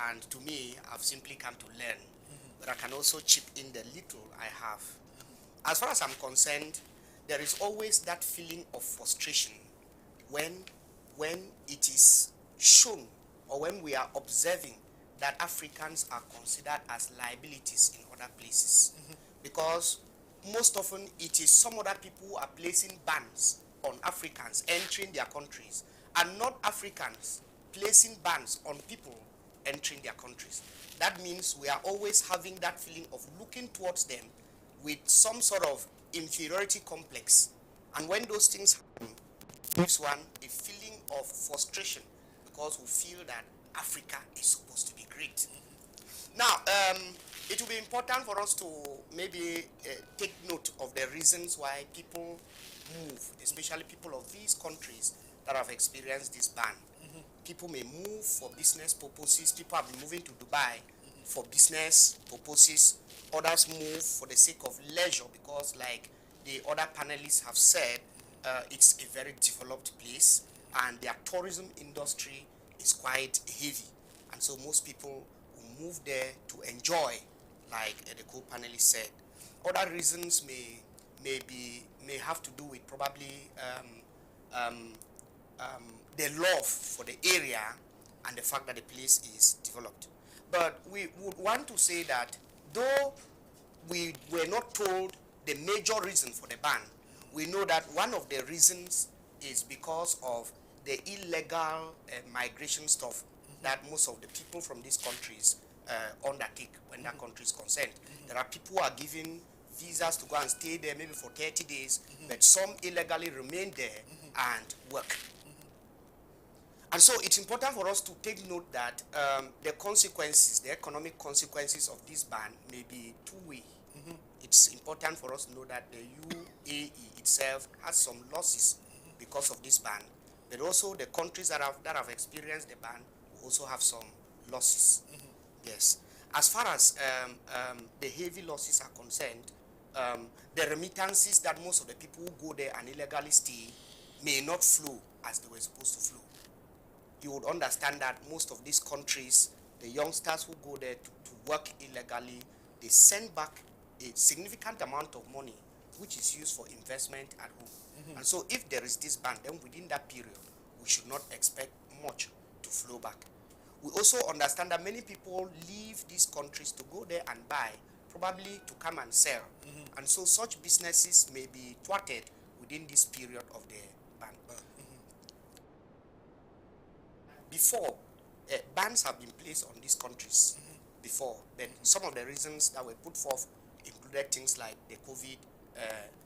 And to me, I've simply come to learn, but I can also chip in the little I have. As far as I'm concerned, there is always that feeling of frustration when it is shown or when we are observing that Africans are considered as liabilities in other places. Because most often it is some other people who are placing bans on Africans entering their countries and not Africans placing bans on people entering their countries. That means we are always having that feeling of looking towards them with some sort of inferiority complex. And when those things happen, gives one a feeling of frustration because we feel that Africa is supposed to be great. Now, it will be important for us to maybe take note of the reasons why people move, especially people of these countries that have experienced this ban. People may move for business purposes. People have been moving to Dubai for business purposes. Others move for the sake of leisure because, like the other panelists have said, it's a very developed place and their tourism industry is quite heavy. And so most people will move there to enjoy, like the co-panelist said. Other reasons may have to do with probably the love for the area and the fact that the place is developed. But we would want to say that though we were not told the major reason for the ban, we know that one of the reasons is because of the illegal migration stuff that most of the people from these countries undertake when that country is concerned. There are people who are given visas to go and stay there maybe for 30 days, but some illegally remain there and work. And so it's important for us to take note that the consequences, the economic consequences of this ban may be two-way. It's important for us to know that the UAE itself has some losses because of this ban, but also the countries that have experienced the ban will also have some losses. Yes. As far as the heavy losses are concerned, the remittances that most of the people who go there and illegally stay may not flow as they were supposed to flow. You would understand that most of these countries, the youngsters who go there to work illegally, they send back a significant amount of money which is used for investment at home. And so if there is this ban, then within that period, we should not expect much to flow back. We also understand that many people leave these countries to go there and buy, probably to come and sell. And so such businesses may be thwarted within this period of the ban. Before, bans have been placed on these countries before, but some of the reasons that were put forth included things like the COVID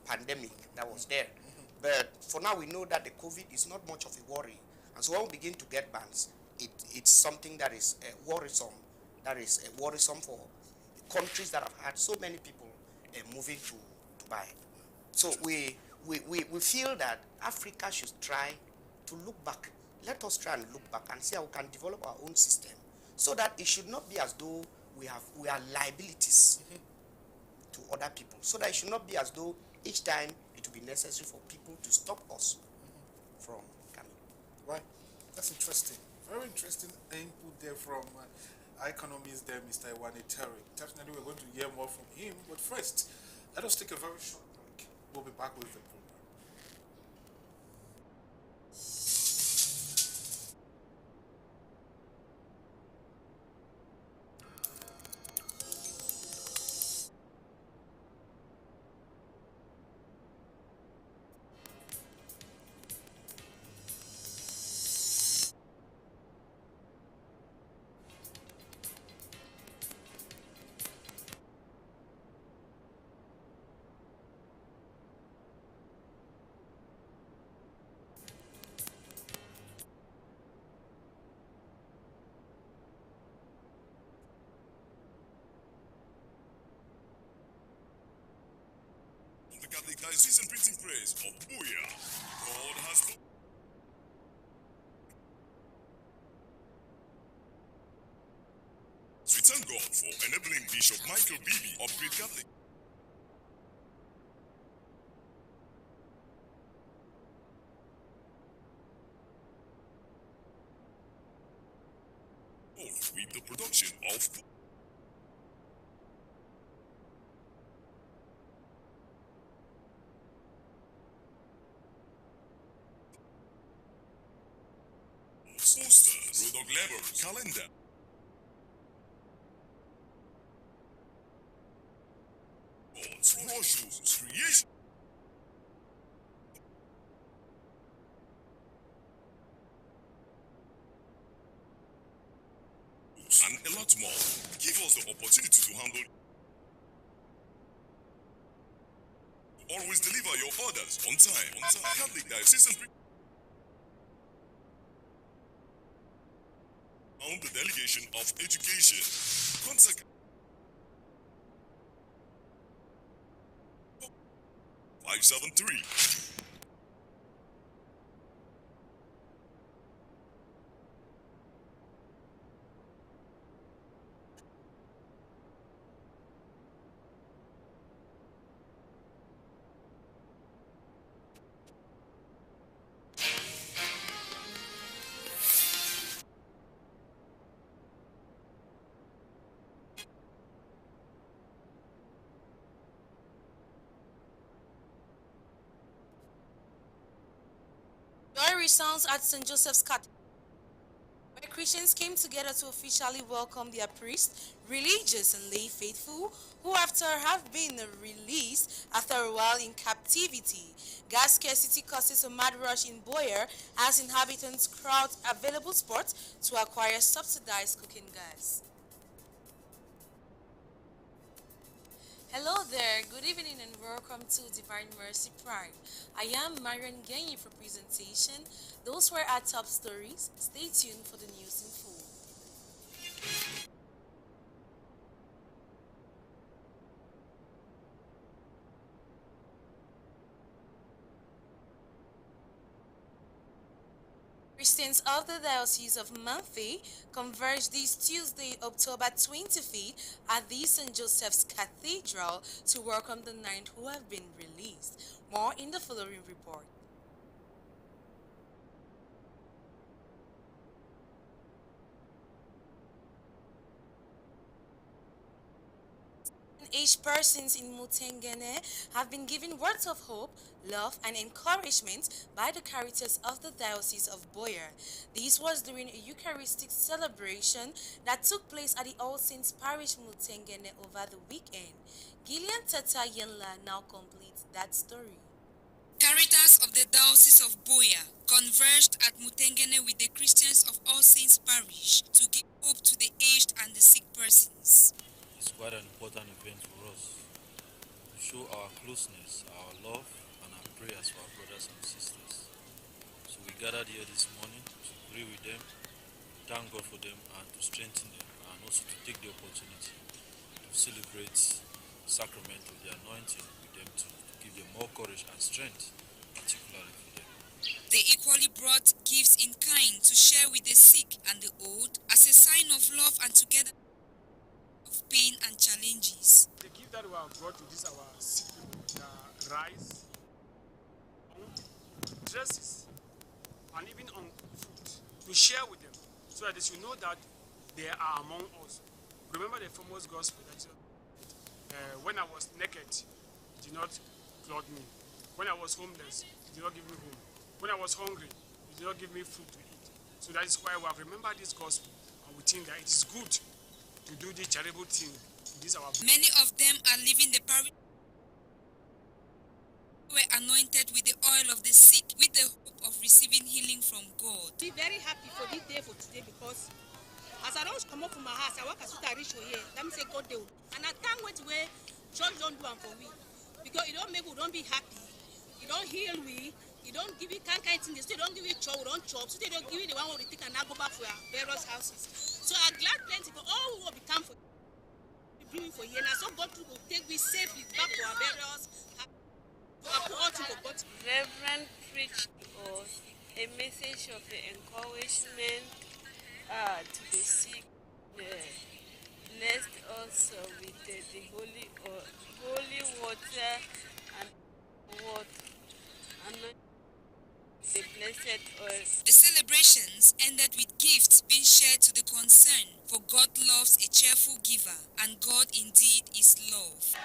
pandemic that was there. But for now, we know that the COVID is not much of a worry. And so when we begin to get bans, it's something that is worrisome. That is worrisome for countries that have had so many people moving by. So we feel that Africa should try to look back. Let us try and look back and see how we can develop our own system so that it should not be as though we are liabilities to other people. So that it should not be as though each time it will be necessary for people to stop us from coming. Right. That's interesting. Very interesting input there from our economist there, Mr. Iwane Terry. Definitely we're going to hear more from him. But first, let us take a very short break. We'll be back with the program. The Catholic Diocese and Printing Press of Buya. God has we thank God for enabling Bishop Michael Bibi of Great Catholic with the production of posters, product labels, calendar, brochures, creation, and a lot more. Give us the opportunity to handle. Always deliver your orders on time. Catholic Diocese and on the Delegation of Education. Contact 573. Joy resounds at St. Joseph's Cathedral, where Christians came together to officially welcome their priests, religious and lay faithful, who after have been released after a while in captivity. Gas scarcity causes a mad rush in Boyer as inhabitants crowd available spots to acquire subsidized cooking gas. Hello there, good evening and welcome to Divine Mercy Prime. I am Marian Genyi for presentation. Those were our top stories. Stay tuned for the news in full. Christians of the Diocese of Manfi converged this Tuesday, October 25th, at the St. Joseph's Cathedral to welcome the 9 who have been released. More in the following report. Aged persons in Mutengene have been given words of hope, love, and encouragement by the Caritas of the Diocese of Boyer. This was during a Eucharistic celebration that took place at the All Saints Parish Mutengene over the weekend. Gillian Tata Yenla now completes that story. Caritas of the Diocese of Boya converged at Mutengene with the Christians of All Saints Parish to give hope to the aged and the sick persons. It's quite an important event for us to show our closeness, our love, and our prayers for our brothers and sisters. So we gathered here this morning to pray with them, thank God for them, and to strengthen them, and also to take the opportunity to celebrate the sacrament of the anointing with them too. more courage and strength, particularly for them. They equally brought gifts in kind to share with the sick and the old as a sign of love and together of pain and challenges. The gift that we have brought to this our sick people, the rice, dresses, and even on food to share with them, so that they should know that they are among us. Remember the famous gospel that when I was naked, you did not clothe me. When I was homeless, you did not give me home. When I was hungry, you did not give me food to eat. So that is why we have remembered this gospel, and we think that it is good to do this charitable thing. This our. Many of them are leaving the parish were anointed with the oil of the sick with the hope of receiving healing from God. Be very happy for this day for today because as I don't come up from my house, I work as I reach here. Let me say God do. And I can't wait where church don't do them for me. Because it don't make we don't be happy. It don't heal we. It don't give you kind thing. They still don't give you chop, we don't chop. So they don't give you the one where we think and now go back for our various houses. So I'm glad plenty for all who will become for bring for here. And so God will take me safely back to our various houses. Reverend preached to us a message of encouragement to the sick, blessed us with the holy water and the blessed oil. The celebrations ended with gifts being shared to the concerned, for God loves a cheerful giver, and God indeed is love.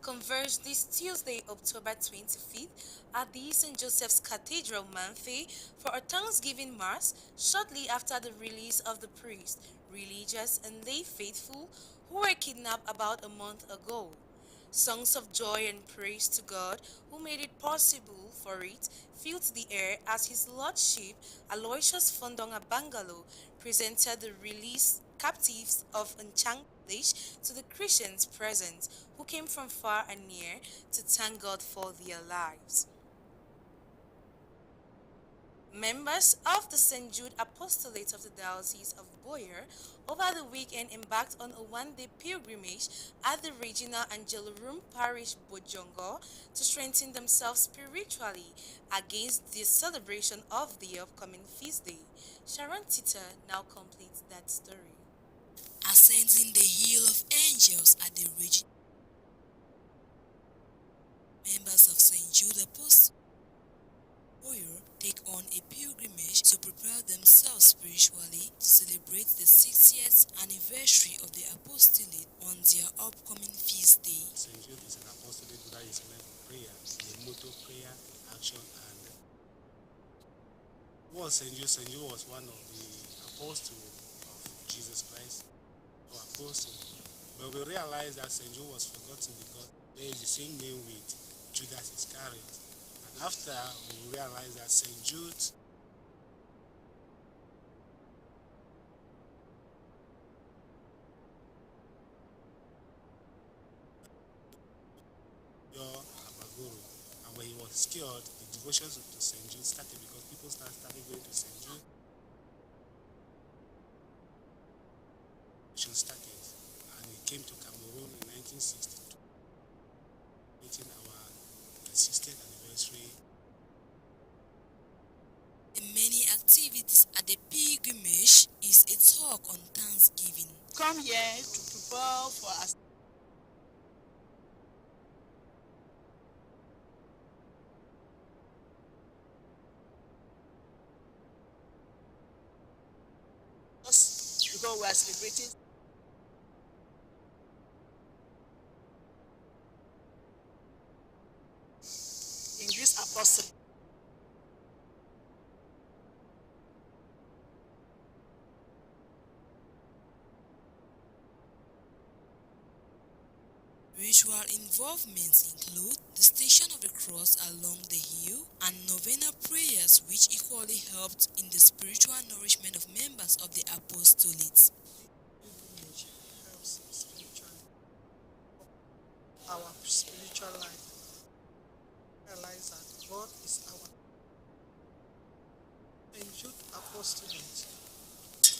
Converged this Tuesday, October 25th, at the St. Joseph's Cathedral, Manthe, for a Thanksgiving Mass shortly after the release of the priest, religious and lay faithful who were kidnapped about a month ago. Songs of joy and praise to God who made it possible for it filled the air as His Lordship Aloysius Fondonga Bangalo presented the released captives of Nchang Village to the Christians present who came from far and near to thank God for their lives. Members of the St. Jude Apostolate of the Diocese of Boyer over the weekend embarked on a one-day pilgrimage at the Regina Angelorum Parish, Bojongo, to strengthen themselves spiritually against the celebration of the upcoming feast day. Sharon Tita now completes that story. Ascending the hill of angels at the Regina, members of St. Jude Apostolate Boyer take on a pilgrimage to prepare themselves spiritually to celebrate the 60th anniversary of the apostolate on their upcoming feast day. St. Jude is an apostolate that is meant for prayer, the motto prayer, action, and St. Jude was one of the apostles of Jesus Christ, or apostle. But we realized that St. Jude was forgotten because there is the same name with Judas Iscariot. After we realized that St. Jude Abagoro, and when he was cured, the devotions to St. Jude started because people started going to St. Jude. Started, and he came to Cameroon in 1962, meeting our 60th anniversary. The many activities at the pilgrimage is a talk on Thanksgiving. Come here to prepare for us. Because we are celebrating in this apostle. Spiritual involvements include the Station of the Cross along the hill and novena prayers, which equally helped in the spiritual nourishment of members of the apostolates. Pilgrimage helps our spiritual life. Realize that God is our student,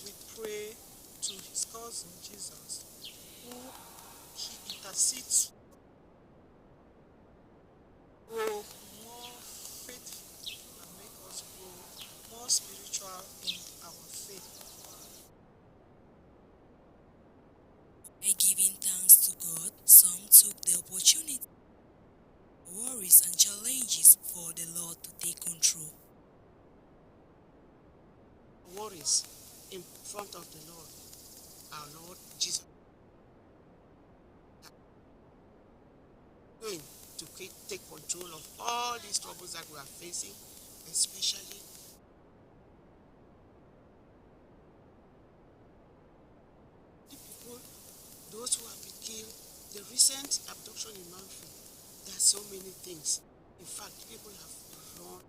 we pray to his cousin Jesus, who he intercedes grow more faithful and make us grow more spiritual in our faith. By giving thanks to God, some took the opportunity, worries and challenges for the Lord to take control. Worries in front of the Lord, our Lord Jesus. Going to take control of all these troubles that we are facing, especially the people, those who have been killed, the recent abduction in Manfred. There are so many things. In fact, people have run.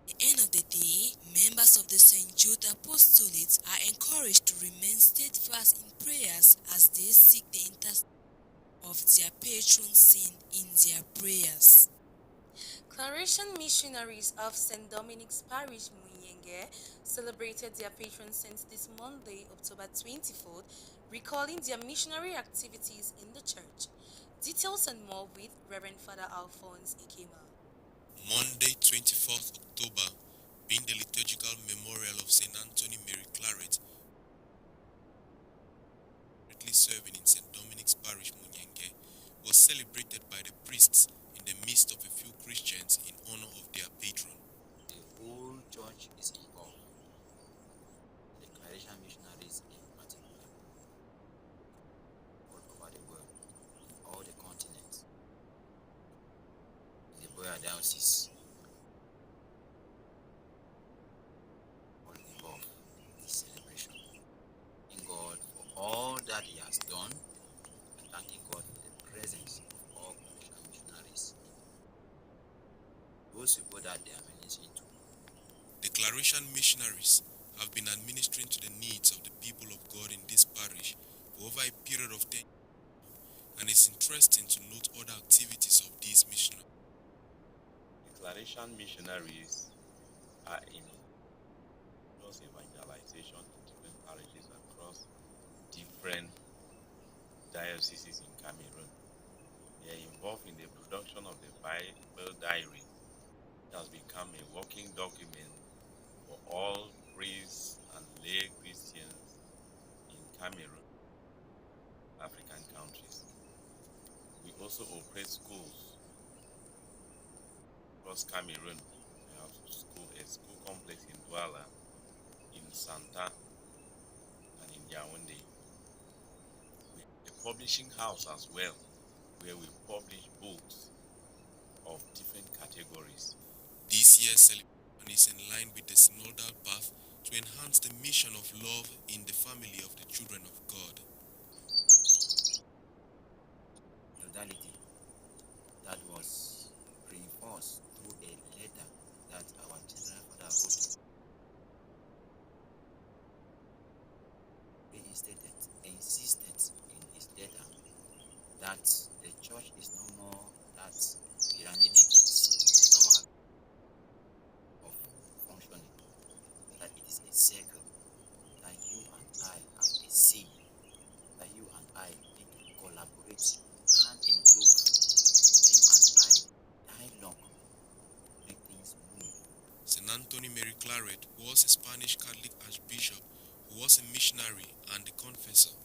At the end of the day, members of the St. Jude Apostolate are encouraged to remain steadfast in prayers as they seek the intercession of their patron saint in their prayers. Claretian missionaries of St. Dominic's Parish, Muyenge, celebrated their patron saint this Monday, October 24th, recalling their missionary activities in the church. Details and more with Reverend Father Alphonse Ikema. Monday, 24th October, being the liturgical memorial of St. Anthony Mary Claret, currently serving in St. Dominic's Parish, Munyenge, was celebrated by the priests in the midst of a few Christians in honor of their patron. The whole church is involved, the Claretian missionaries in particular, all over the world, in all the continents, in the Boya Diocese, all involved in this celebration. Thanking God for all that He has done, and thanking God for the presence of all Claretian missionaries, those people that they are ministering to. The Claretian missionaries have been administering to the needs of the people of God in this parish for over a period of 10 years, and it's interesting to note other activities of these missionaries. The Claretian missionaries are in cross evangelization in different parishes across different dioceses in Cameroon. They are involved in the production of the Bible diary. It has become a working document for all priests and lay Christians in Cameroon, African countries. We also operate schools across Cameroon. We have a school complex in Douala, in Santa, and in Yaoundé. We have a publishing house as well, where we publish books of different categories. This year's celebration is in line with the synodal path to enhance the mission of love in the family of the children of God. Modality that was reinforced through a letter that our General Father wrote, reinstated, insisted in his letter that the church is no more that pyramidic normal of functioning, that it is a circle, that you and I have a say, that you and I need to collaborate hand in glove, that you and I dialogue, make things move. St. Anthony Mary Claret was a Spanish Catholic archbishop who was a missionary and a confessor.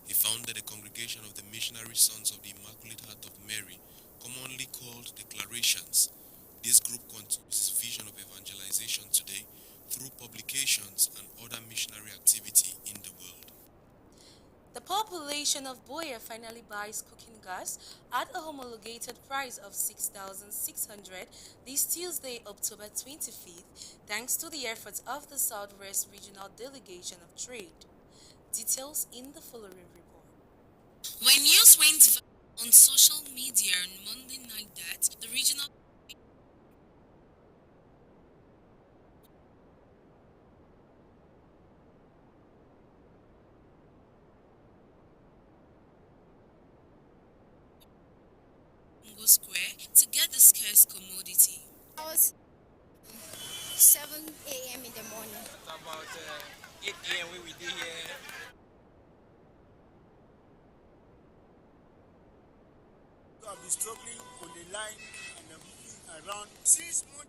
He founded a congregation of the Missionary Sons of the Immaculate Heart of Mary, commonly called the Claretians. This group continues its vision of evangelization today through publications and other missionary activity in the world. The population of Boya finally buys cooking gas at a homologated price of 6,600 this Tuesday, October 25th, thanks to the efforts of the Southwest Regional Delegation of Trade. Details in the following report. When news went viral on social media on Monday night that the regional Square to get the scarce commodity. 7 a.m. in the morning. About 8 a.m. we did here. I've been struggling on the line and I'm moving around 6 months.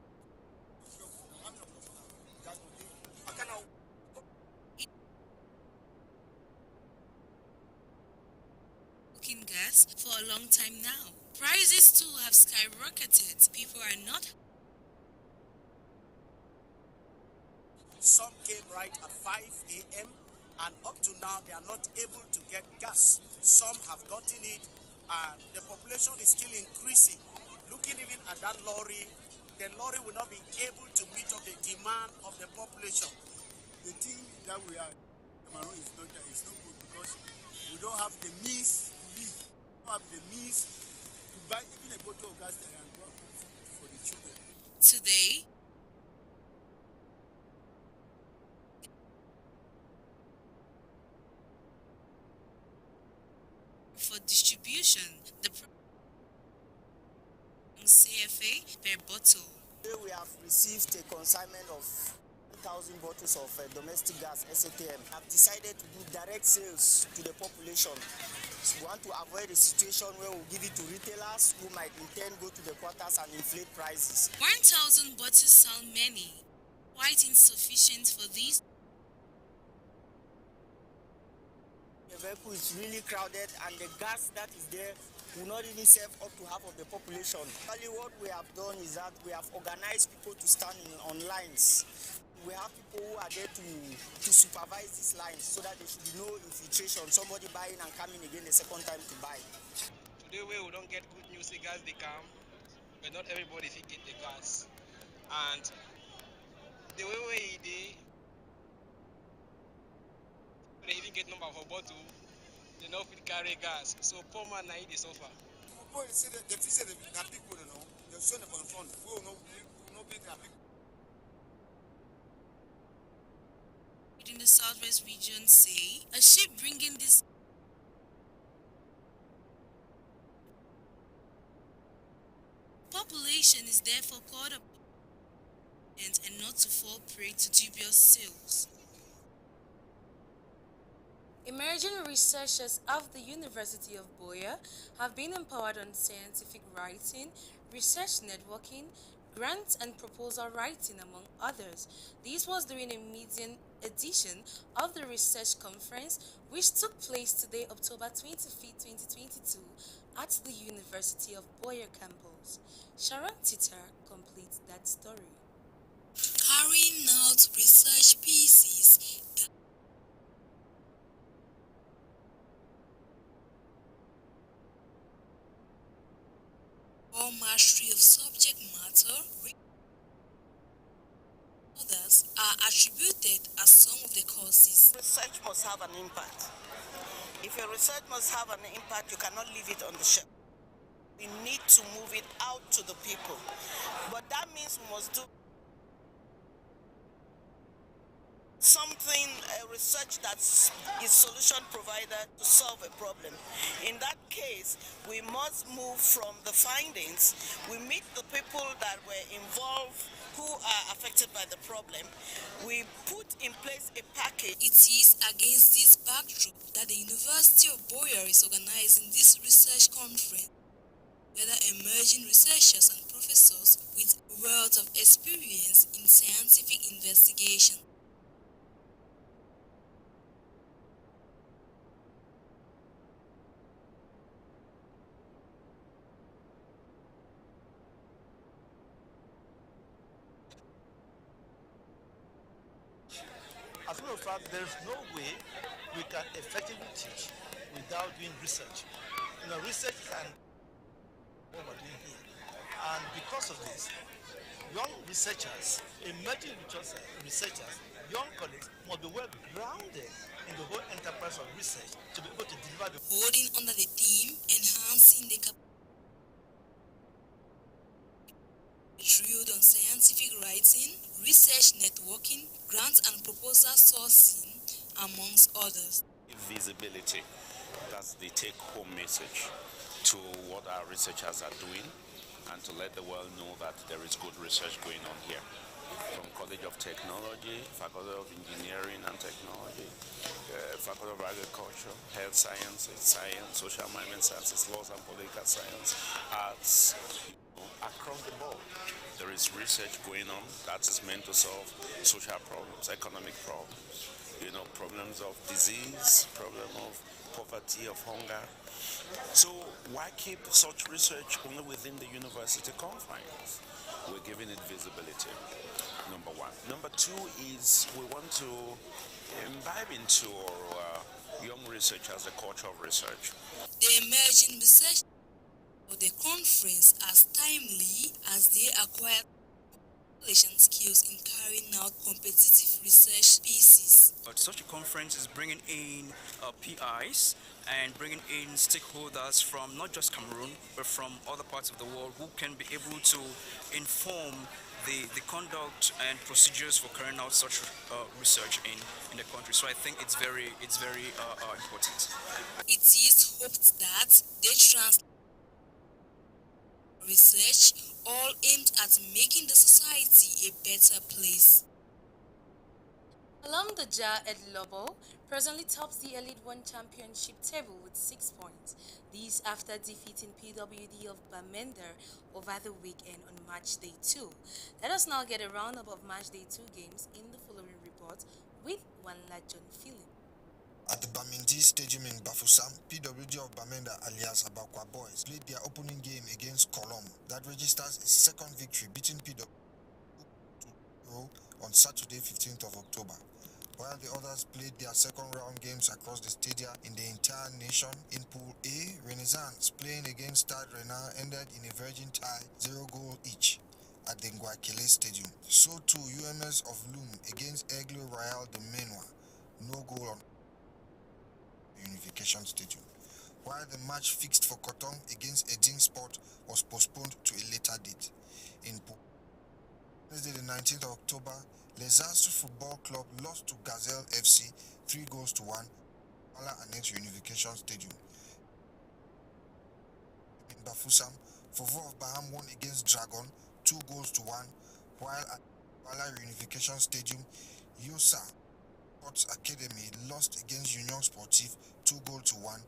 Cooking gas for a long time now. Prices too have skyrocketed. People are not. Some came right at 5 a.m. and up to now they are not able to get gas. Some have gotten it and the population is still increasing. Looking even at that lorry, the lorry will not be able to meet up the demand of the population. The thing that we are is not good because we don't have the means to live. We don't have the means to buy even a bottle of gas and go for the children. Today, for distribution, the CFA per bottle. Today we have received a consignment of 1,000 bottles of domestic gas SATM. I've decided to do direct sales to the population. So we want to avoid a situation where we'll give it to retailers who might in turn go to the quarters and inflate prices. 1,000 bottles sound many, quite insufficient for these. The vehicle is really crowded and the gas that is there will not even serve up to half of the population. Actually, what we have done is that we have organized people to stand on lines. We have people who are there to supervise these lines so that there should be no infiltration, somebody buying and coming again the second time to buy. Today we don't get good news, the gas they come, but not everybody will get the gas. And the way they even get number of a bottle, they don't fit carry gas. So poor man now they suffer. In the southwest region say a ship bringing this population is therefore called up and not to fall prey to dubious sales. Emerging researchers of the University of Boya have been empowered on scientific writing, research networking, grant and proposal writing, among others. This was during a median edition of the research conference, which took place today, October 25, 2022, at the University of Boya campus. Sharon Titar completes that story. Carrying out research pieces or mastery of subject matter, others are attributed as some of the causes. Research must have an impact. If your research must have an impact, you cannot leave it on the shelf. We need to move it out to the people. But that means we must do something, a research that is solution provider to solve a problem. In that case, we must move from the findings. We meet the people that were involved who are affected by the problem. We put in place a package. It is against this backdrop that the University of Boya is organizing this research conference, whether emerging researchers and professors with wealth of experience in scientific investigation. As a matter of fact, there is no way we can effectively teach without doing research. Research is what we're doing here. And because of this, young researchers, emerging researchers, young colleagues must be well grounded in the whole enterprise of research to be able to deliver the holding under the theme enhancing the drilled on scientific writing, research networking, grant and proposal sourcing, amongst others. Visibility, that's the take-home message to what our researchers are doing and to let the world know that there is good research going on here. from College of Technology, Faculty of Engineering and Technology, Faculty of Agriculture, Health Sciences, Science, Social Management Sciences, Laws and Political Science, Arts, across the board. There is research going on that is meant to solve social problems, economic problems, problems of disease, problem of poverty, of hunger. So why keep such research only within the university confines? We're giving it visibility, number one. Number two is we want to imbibe into our young researchers the culture of research. The emerging research of the conference as timely as they acquire skills in carrying out competitive research pieces. But such a conference is bringing in PIs and bringing in stakeholders from not just Cameroon, but from other parts of the world who can be able to inform the conduct and procedures for carrying out such research in the country. So I think it's very important. It is hoped that they translate research all aimed at making the society a better place. Alamdaja Ed Lobo presently tops the Elite One Championship table with 6 points. These after defeating PWD of Bamenda over the weekend on match day 2. Let us now get a roundup of match day 2 games in the following report with Wanla John Philip. At the Bamindi Stadium in Bafoussam, PWD of Bamenda alias Abakwa Boys played their opening game against Colomb that registers a second victory beating PWD on Saturday 15th of October. While the others played their second round games across the stadia in the entire nation. In Pool A, Renaissance playing against Stade Renard ended in a virgin tie 0 goal each at the Nguakele Stadium. So too UMS of Loom against Aigle Royal de Menoir, no goal on Unification Stadium. While the match fixed for Cotton against Edin Sport was postponed to a later date. In Wednesday the 19th of October, Les Astres Football Club lost to Gazelle FC 3 goals to 1 Wala Annex Unification Stadium. In Bafoussam, Fovo of Baham won against Dragon 2 goals to 1, while at Wala Unification Stadium, Yosa Sports Academy lost against Union Sportif 2 goals to 1.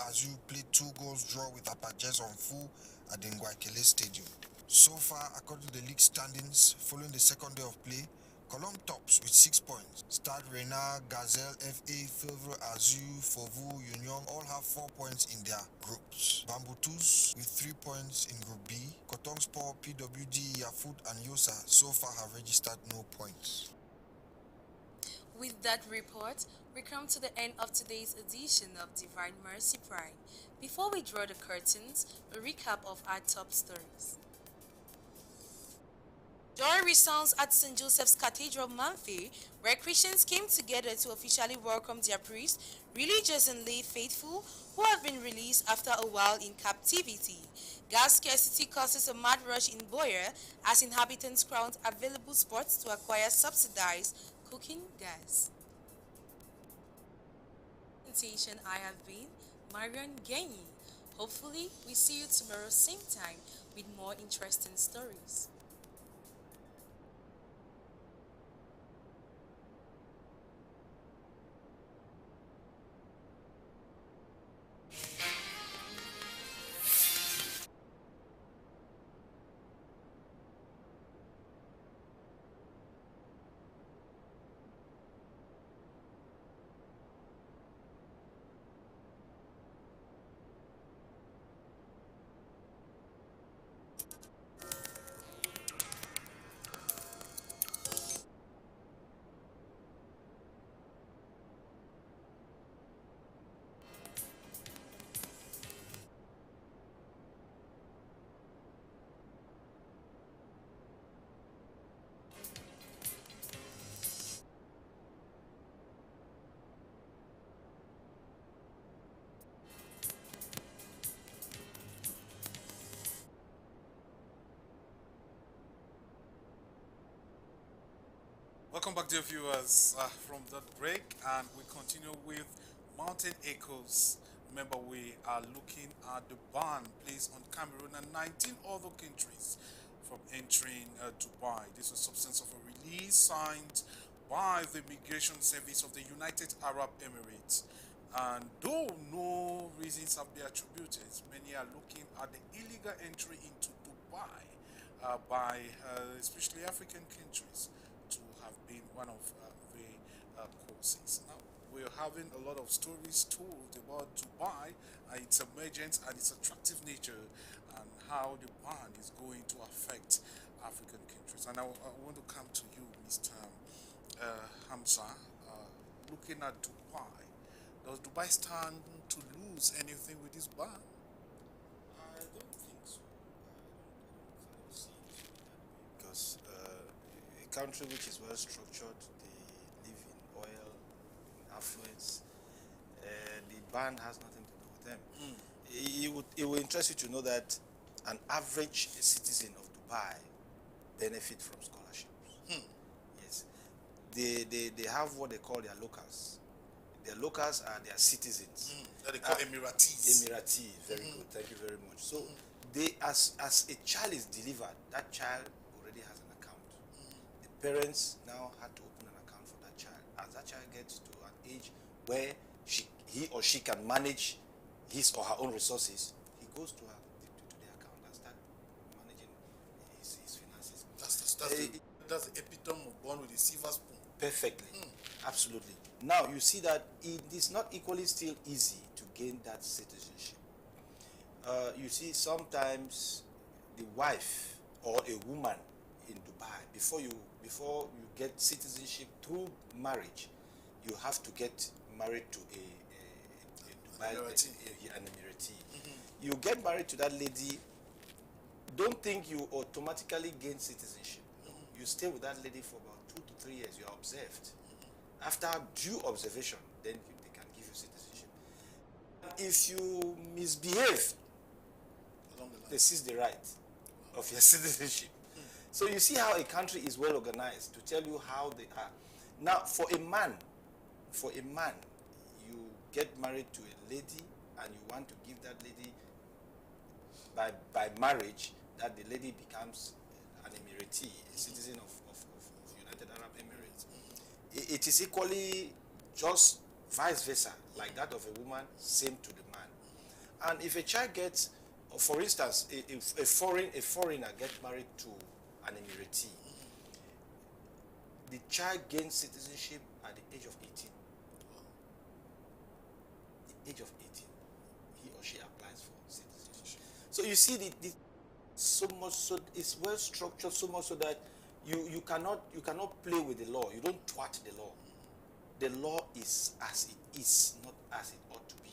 Azu played 2 goals draw with Apaches on full at the Nguakele Stadium. So far, according to the league standings, following the second day of play, Colomb tops with 6 points. Stade Renard, Gazelle, FA, Fevre, Azu, Fovu, Union all have 4 points in their groups. Bamboutus with 3 points in Group B. Cotton Sport, PWD, Yafoot and Yosa so far have registered no points. With that report, we come to the end of today's edition of Divine Mercy Prime. Before we draw the curtains, a recap of our top stories. Joy resounds at St. Joseph's Cathedral, Manfi, where Christians came together to officially welcome their priests, religious and lay faithful, who have been released after a while in captivity. Gas scarcity causes a mad rush in Boyer as inhabitants crowd available spots to acquire subsidized cooking gas. I have been Marian Genyi. Hopefully, we see you tomorrow same time with more interesting stories. Welcome back, dear viewers, from that break, and we continue with Mountain Echoes. Remember, we are looking at the ban placed on Cameroon and 19 other countries from entering Dubai. This is substance of a release signed by the Immigration Service of the United Arab Emirates. And though no reasons have been attributed, many are looking at the illegal entry into Dubai by especially African countries to have been one of the causes. Now, we're having a lot of stories told about Dubai, its emergence and its attractive nature, and how the ban is going to affect African countries. And I want to come to you, Mr. Hamza, looking at Dubai. Does Dubai stand to lose anything with this ban? I don't think so. I don't see it because a country which is well structured, they live in oil, in affluence, the ban has nothing to do with them. It will interest you to know that an average citizen of Dubai benefit from scholarships. Yes, they have what they call their locals. Their locals are their citizens. That they call Emiratis. Emirati, very good. Thank you very much. So they, as a child is delivered, that child already has an account. The parents now had to open an account for that child. As that child gets to an age where he or she can manage his or her own resources, he goes to the account and start managing his finances. That's the epitome of born with a silver spoon. Perfectly. Absolutely. Now, you see that it is not equally still easy to gain that citizenship. You see, sometimes the wife or a woman in Dubai, before you get citizenship through marriage, you have to get married to an Emirati. You get married to that lady, don't think you automatically gain citizenship. You stay with that lady for about 2 to 3 years. You are observed. After due observation, then they can give you citizenship. If you misbehave, they seize the right of your citizenship. So you see how a country is well organized to tell you how they are. Now, for a man, you get married to a lady and you want to give that lady by marriage, that the lady becomes an Emirati, a citizen of United Arab Emirates. It is equally just vice versa, like that of a woman, same to the man. And if a child gets, for instance, a foreigner gets married to an Emirati, the child gains citizenship at the age of 18. The age of 18, he or she applies for citizenship. So you see, so much so it's well structured, so much so that you cannot play with the law. You don't thwart the law. The law is as it is, not as it ought to be.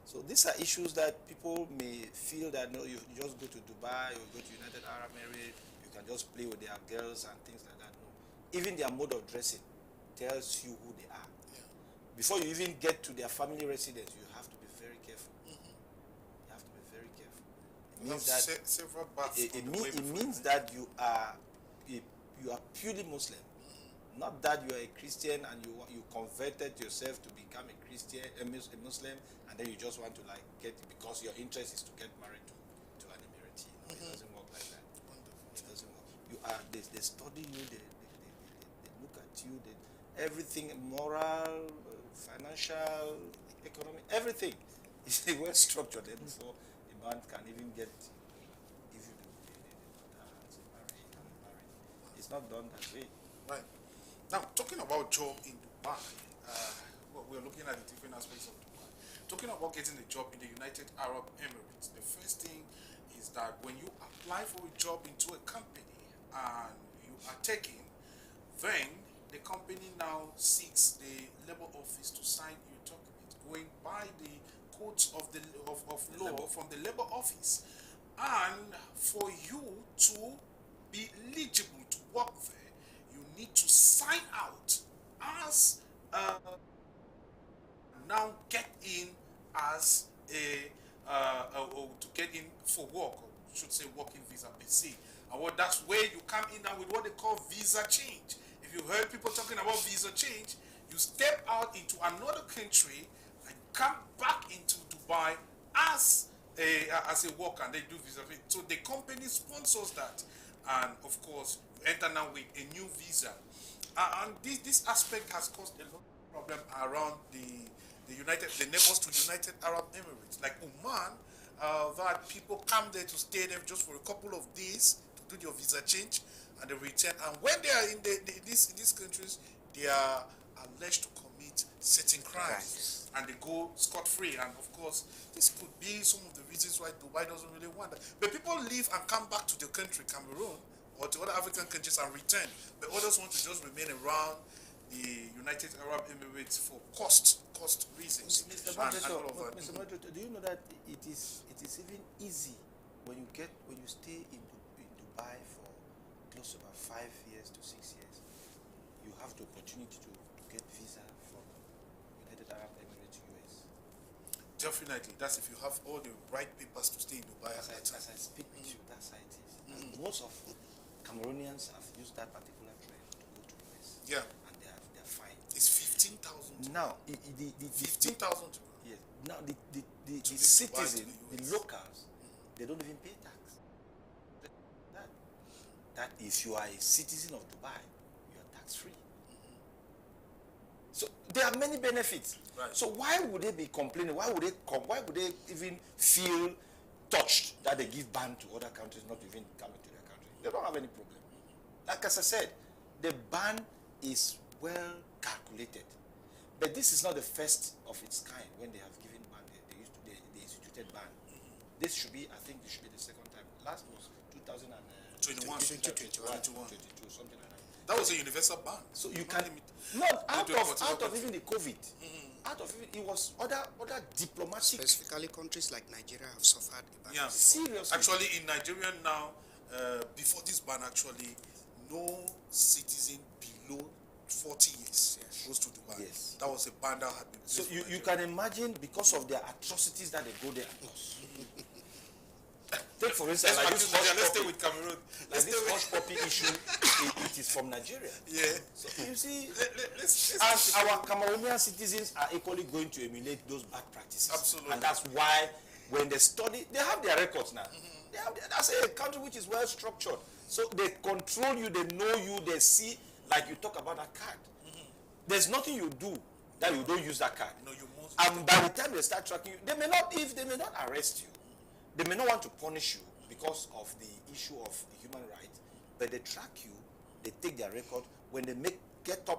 So these are issues that people may feel that no, you just go to Dubai or go to United Arab Emirates, you can just play with their girls and things like that. No, even their mode of dressing tells you who they are. Before you even get to their family residence, you have to be very careful. You have to be very careful. It means that it means that you are purely Muslim, not that you are a Christian and you converted yourself to become a Christian, a Muslim, and then you just want to like get, because your interest is to get married to an Emirati. No, it doesn't work like that. It doesn't work. You are they study you, they look at you, everything, moral, financial, economic, everything is well structured. And before a man can even get it's not done that way. Right. Now, talking about job in Dubai, we're looking at the different aspects of Dubai. Talking about getting a job in the United Arab Emirates, the first thing is that when you apply for a job into a company and you are taken, then the company now seeks the labor office to sign your document, going by the codes of law from the labor office. And for you to be eligible to work there, you need to sign out as now get in as to get in for work, or should say working visa per se. And that's where you come in now with what they call visa change. If you heard people talking about visa change, you step out into another country and come back into Dubai Dubai as a worker, and they do visa. So the company sponsors that, and of course, you enter now with a new visa. And this aspect has caused a lot of problem around the neighbors to United Arab Emirates, like Oman, that people come there to stay there just for a couple of days to do your visa change, and they return. And when they are in these countries, they are alleged to commit certain crimes, and they go scot-free. And of course, this could be some of the reasons why Dubai doesn't really want that. But people leave and come back to their country, Cameroon, or to other African countries and return. But others want to just remain around the United Arab Emirates for cost reasons. Mr. and Moderator, all of that. Mr. Moderator, do you know that it is even easy when you stay in Dubai for close to about 5 years to 6 years, you have the opportunity to get visa from United Arab Emirates, US. Definitely, that's if you have all the right papers to stay in Dubai. As I speak with you, that's how it is. And most of Cameroonians have used that particular trend to go to US. Yeah. And they're fine. It's 15,000. Now, 15,000. Yes. Now the citizens, the locals, they don't even pay tax. That if you are a citizen of Dubai, you are tax free. So there are many benefits. Right. So why would they be complaining? Why would they even feel touched that they give ban to other countries not even coming to their country? They don't have any problem. Like as I said, the ban is well calculated. But this is not the first of its kind when they have given ban. They instituted ban. This should be, I think, this should be the second time. Last was 2021, 22, something like that. That was a universal ban. So you can not out of even the COVID. Out of it was other diplomatic. Specifically, countries like Nigeria have suffered a ban. Yeah, seriously. Actually, in Nigeria now, before this ban, actually, no citizen below 40 years goes to Dubai. Yes. That was a ban that had been. So you can imagine, because of their atrocities that they go there and cause. Take for instance, like this let's stay with Cameroon. Like this hush puppy issue, it is from Nigeria. Yeah. So you see, let's and our Cameroonian citizens are equally going to emulate those bad practices. Absolutely. And that's why when they study, they have their records now. That's a country which is well structured. So they control you, they know you, they see, like you talk about that card. There's nothing you do that you don't use that card. No, you must. And by the time they start tracking you, they may not arrest you. They may not want to punish you because of the issue of human rights, but they track you, they take their record. When they get to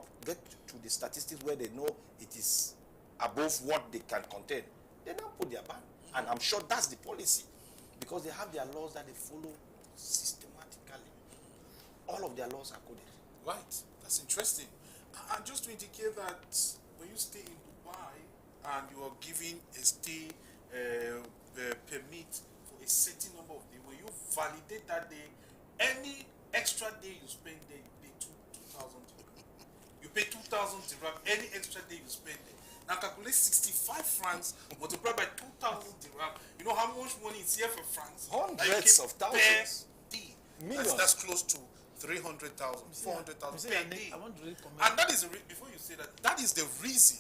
the statistics where they know it is above what they can contain, they now put their ban. And I'm sure that's the policy, because they have their laws that they follow systematically. All of their laws are coded. Right. That's interesting. And just to indicate that when you stay in Dubai and you are given a stay permit for a certain number of days, when you validate that day, any extra day you spend there, you pay 2,000 dirham. You pay 2,000 dirham any extra day you spend there. Now calculate 65 francs multiplied by 2,000 dirham. You know how much money is here for France? Hundreds of thousands. Millions. That's close to 300,000, 400,000 per day. I want to really comment. And that is before you say that is the reason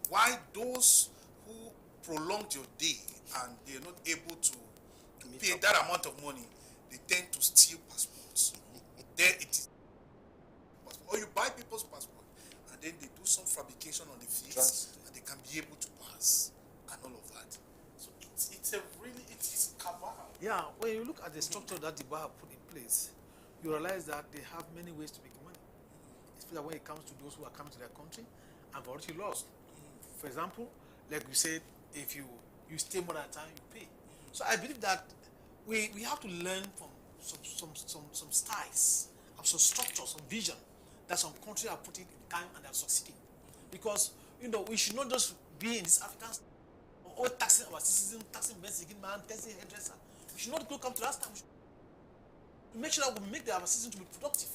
why those who prolonged your day and they're not able to pay that amount of money, they tend to steal passports. There it is. Or you buy people's passport and then they do some fabrication on the face and they can be able to pass and all of that. So it's a cabal. Yeah, when you look at the structure that the bar put in place, you realize that they have many ways to make money, especially when it comes to those who are coming to their country and have already lost. For example, like you said, if you stay more than a time, you pay. So I believe that we have to learn from some styles, and some structure, some vision that some countries are putting in time and they're succeeding. Because we should not just be in this African or taxing our citizens, taxing Mexican man, taxing hairdresser. We should not go come to that time. To make sure that we make our citizens to be productive.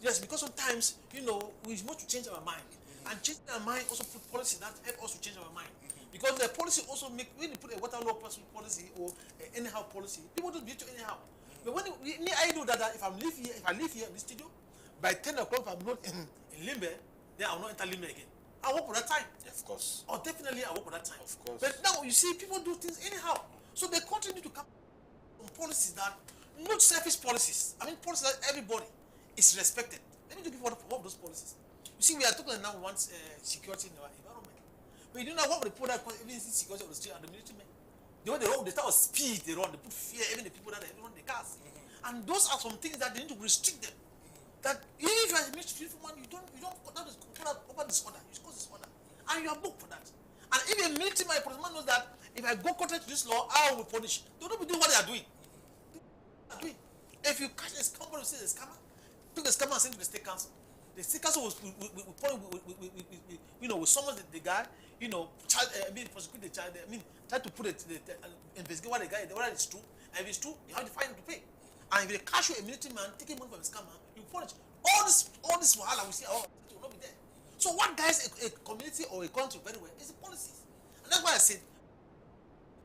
Yes, because sometimes, we want to change our mind. And changing our mind also put policy that help us to change our mind. Because the policy also when you put a water law policy or anyhow policy, people don't behave anyhow. But when I know that if I live here in the studio, by 10 o'clock if I'm not in Limbe, then I will not enter Limbe again. I work for that time. Of course. Or definitely I work for that time. Of course. But now you see people do things anyhow. So the country need to come on policies that, not selfish policies. I mean policies that everybody is respected. Let me give you one of those policies. You see, we are talking now once security in our environment. But you know what the people that even security of the street and the military men. They want the wrong, the type of speed they run, they put fear even the people that run the cars. And those are some things that they need to restrict them. That even if you are a military man, you don't over disorder, you cause disorder. And you are booked for that. And if a military man, a policeman knows that if I go contrary to this law, I will punish. They don't be doing what they are doing. If you catch a scammer, you say the scammer, took the scammer and send to the state council. The state council will summon the guy, prosecute the child, try to put investigate what the guy, whether it's true, and if it's true, you have to find him to pay. And if they catch you a military man taking money from a scammer, you punish. All this wahala we see, will not be there. So what guides a community or a country very well is the policies. And that's why I said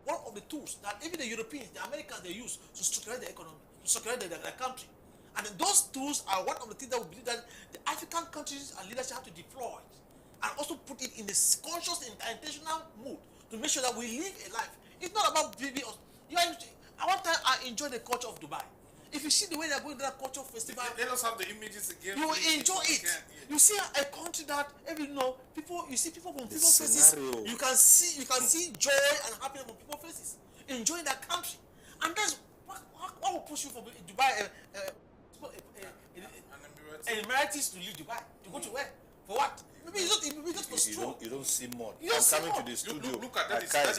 one of the tools that even the Europeans, the Americans, they use to structure the economy, to structure their country. And those tools are one of the things that we believe that the African countries and leaders have to deploy and also put it in the conscious and intentional mood to make sure that we live a life. It's not about BB. At one time, I enjoyed the culture of Dubai. If you see the way they're going to that culture festival, let us have the images again. You will enjoy it. You see a country that people. You see people from people's faces. You can see joy and happiness from people's faces, enjoying that country, and that's what will push you from Dubai. Emirates to leave Dubai to go to where? For what? Maybe just for stroll. You don't see much. I'm coming to the studio. Look at that. That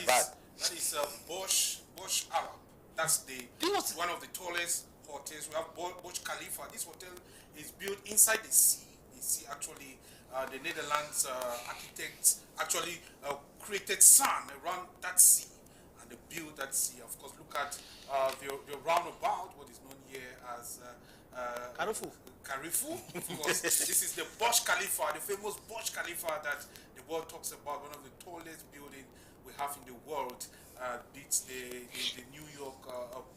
is Burj Arab. That's one of the tallest hotels. We have Burj Khalifa. This hotel is built inside the sea. The sea actually, the Netherlands architects actually created sand around that sea, and they built that sea. Of course, look at the roundabout, what is known here as Carrefour. Of course, this is the Burj Khalifa, the famous Burj Khalifa that the world talks about, one of the tallest buildings we have in the world. Beats the New York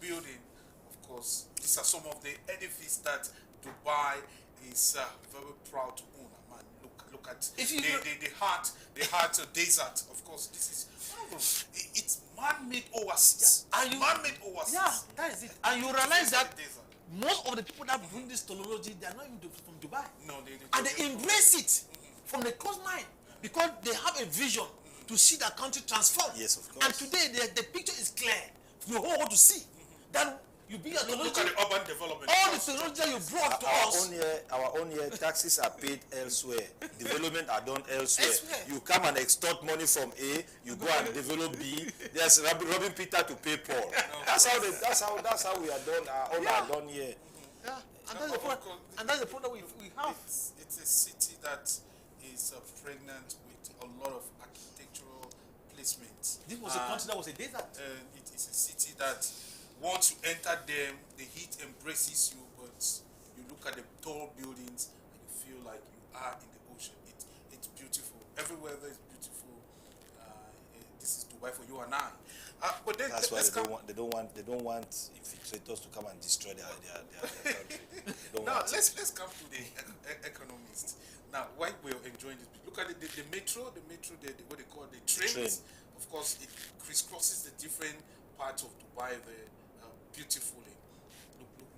building. Of course, these are some of the edifices that Dubai is very proud to own. Man, look at the heart desert. Of course, this is it's man-made oasis. Yeah. Man-made oasis. Yeah, that is it. And you realize that most of the people that bring this technology, they are not even from Dubai. No, and they embrace it from the coastline because they have a vision to see that country transform. Yes, of course. And today the picture is clear for the whole world to see. That you be a technology. Look at the urban development. All the technology that you brought to us. Our own here, taxes are paid elsewhere. Development are done elsewhere. You come and extort money from A, you go and develop B. There's robbing Peter to pay Paul. That's how we are done. All are done here. Yeah, and that's the problem we have. It's a city that is pregnant with a lot of architectural placements. This was a country that was a desert. It is a city that once you enter them, the heat embraces you, but you look at the tall buildings and you feel like you are in the ocean. It's beautiful. Everywhere there is beautiful. This is Dubai for you and I. But then that's why they don't want infiltrators to come and destroy their country. Now let's come to the economists. Now, while we're enjoying this, look at the metro, what they call the trains. Of course, it crisscrosses the different parts of Dubai there beautifully.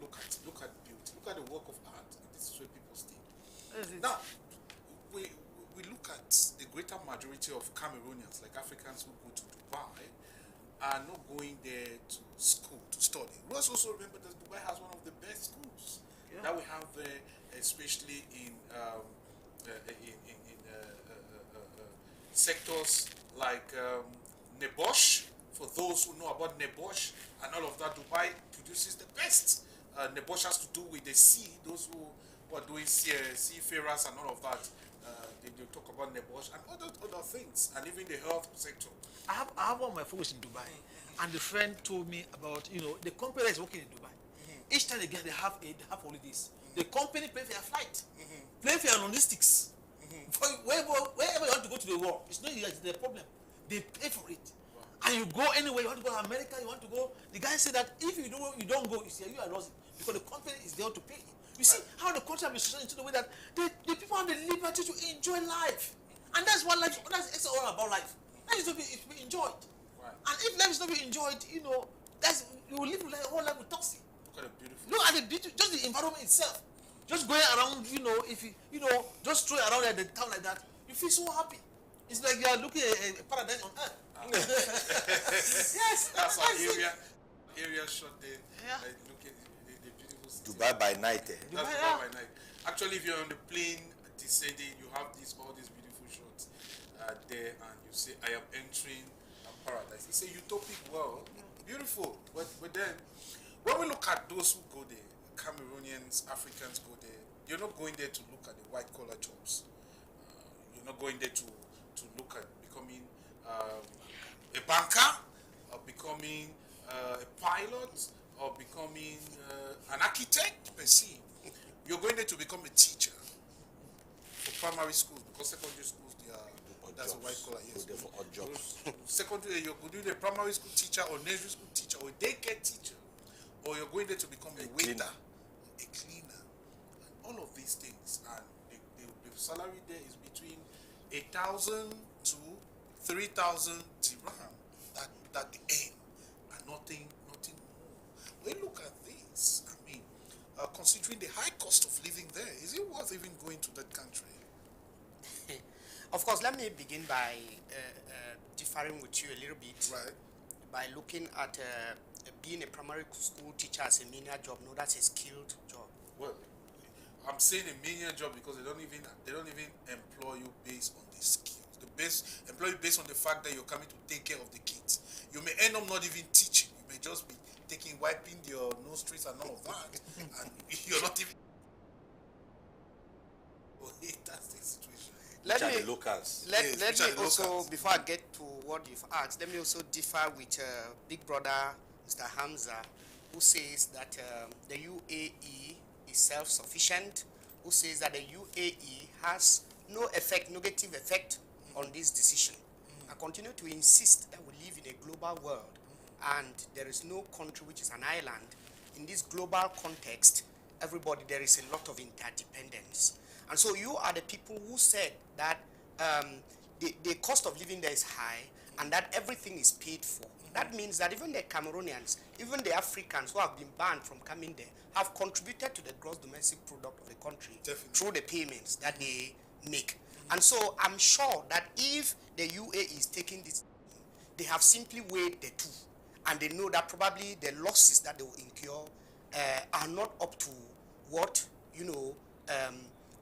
Look at beauty. Look at the work of art. This is where people stay. Now, we look at the greater majority of Cameroonians, like Africans who go to Dubai, are not going there to school to study. We must also remember that Dubai has one of the best schools that we have there, especially in sectors like Nebosh. For those who know about Nebosh and all of that, Dubai produces the best. Nebosh has to do with the sea. Those who are doing seafarers and all of that, they talk about Nebosh and other things, and even the health sector. I have one of my folks in Dubai, and the friend told me about the company that is working in Dubai. Each time they have holidays. The company pays for your flight, pay for your logistics. Wherever you want to go to the world, it's not the problem. They pay for it. And you go anywhere, you want to go to America, you want to go. The guy said that if you don't go, you are losing because the company is there to pay. You see how the country administration is in the way that the people have the liberty to enjoy life. And that's what life, that's all about life. Life is to be enjoyed. Right. And if life is not being enjoyed, you know, that's, you will live a whole life with toxic. Look at the beautiful. Look at the beauty, just the environment itself. Just going around, you know, if you know, just strolling around at the town like that, you feel so happy. It's like you are looking at a paradise on earth. Yes, that's our area shot there. Yeah. Look at the beautiful city. Dubai by night. That's Dubai by night. Actually, if you're on the plane descending, you have all these beautiful shots there, and you say, "I am entering a paradise." It's a utopic world, beautiful. But then, when we look at those who go there, Cameroonians, Africans go there. You're not going there to look at the white collar jobs. You're not going there to look at becoming a banker, or becoming a pilot, or becoming an architect per se. You're going there to become a teacher for primary schools, because secondary schools, that's a white collar, yes. For odd jobs. Secondary, you're going to be a primary school teacher, or nursery school teacher, or a daycare teacher, or you're going there to become a waiter, a cleaner, and all of these things. And the salary there is between 8,000 to 3,000 dirham. That the aim, and nothing more. When you look at this, I mean, considering the high cost of living there, is it worth even going to that country? Of course, let me begin by differing with you a little bit. Right. By looking at being a primary school teacher as a menial job. No, that's a skilled job. Well, I'm saying a menial job because they don't even employ you based on the skills. They employ you based on the fact that you're coming to take care of the kids. You may end up not even teaching. You may just be wiping your nostrils and all of that, and you're not even. That's the situation. Let me also, locals. before I get to what you've asked, let me also differ with Big Brother Mr. Hamza, who says that the UAE is self-sufficient, who says that the UAE has no negative effect on this decision. I continue to insist that we live in a global world, and there is no country which is an island. In this global context, there is a lot of interdependence. And so you are the people who said that the cost of living there is high and that everything is paid for. That means that even the Cameroonians, even the Africans who have been banned from coming there, have contributed to the gross domestic product of the country through the payments that they make. And so I'm sure that if the UAE is taking this, they have simply weighed the two, and they know that probably the losses that they will incur are not up to what, you know,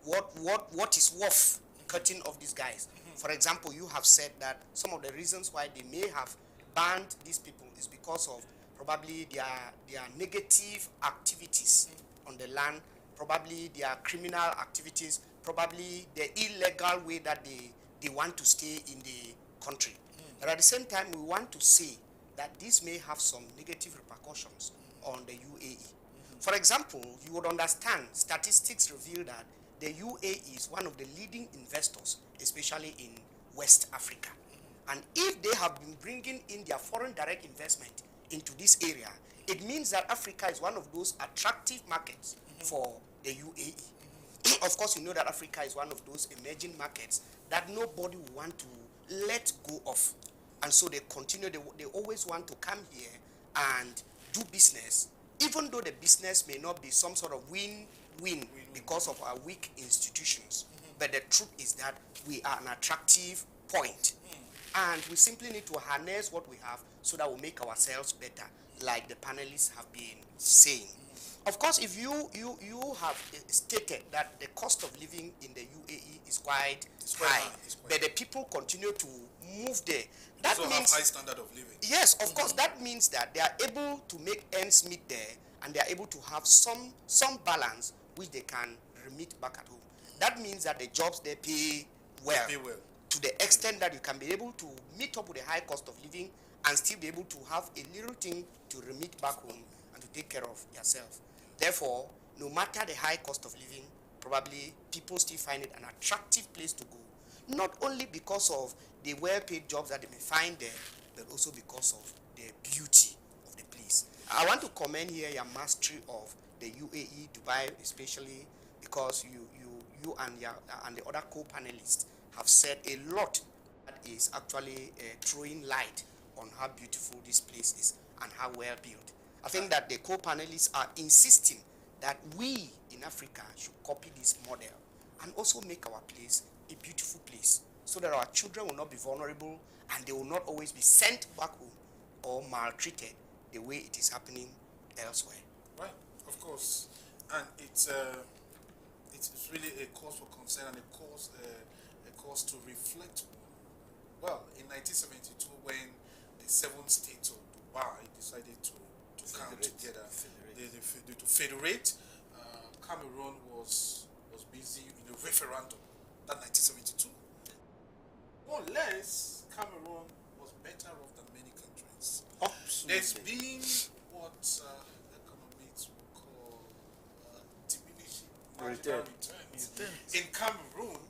what is worth cutting off these guys. For example, you have said that some of the reasons why they may have banned these people is because of probably their negative activities on the land, probably their criminal activities, probably the illegal way that they want to stay in the country. But at the same time, we want to say that this may have some negative repercussions on the UAE. For example, you would understand statistics reveal that the UAE is one of the leading investors, especially in West Africa. And if they have been bringing in their foreign direct investment into this area, it means that Africa is one of those attractive markets for the UAE. Of course, you know that Africa is one of those emerging markets that nobody will want to let go of. And so they continue, they always want to come here and do business, even though the business may not be some sort of win-win because of our weak institutions. But the truth is that we are an attractive point. And we simply need to harness what we have so that we'll make ourselves better, like the panelists have been saying. Of course, if you have stated that the cost of living in the UAE is quite high, but the people continue to move there. That also means have high standard of living. Yes, of course, that means that they are able to make ends meet there, and they are able to have some balance which they can remit back at home. That means that the jobs they pay well, to the extent that you can be able to meet up with the high cost of living and still be able to have a little thing to remit back home and to take care of yourself. Therefore, no matter the high cost of living, probably people still find it an attractive place to go. Not only because of the well-paid jobs that they may find there, but also because of the beauty of the place. I want to commend here your mastery of the UAE, Dubai, especially because you and the other co-panelists have said a lot that is actually throwing light on how beautiful this place is and how well built. I think that the co-panelists are insisting that we in Africa should copy this model and also make our place a beautiful place so that our children will not be vulnerable and they will not always be sent back home or maltreated the way it is happening elsewhere. Right, of course. And it's really a cause for concern and a cause to reflect on. Well, in 1972, when the 7 states of Dubai decided to come together, to federate, Cameroon was busy in a referendum. That 1972. More or less, Cameroon was better off than many countries. Absolutely. There's been what economists would call diminishing marginal returns. In Cameroon,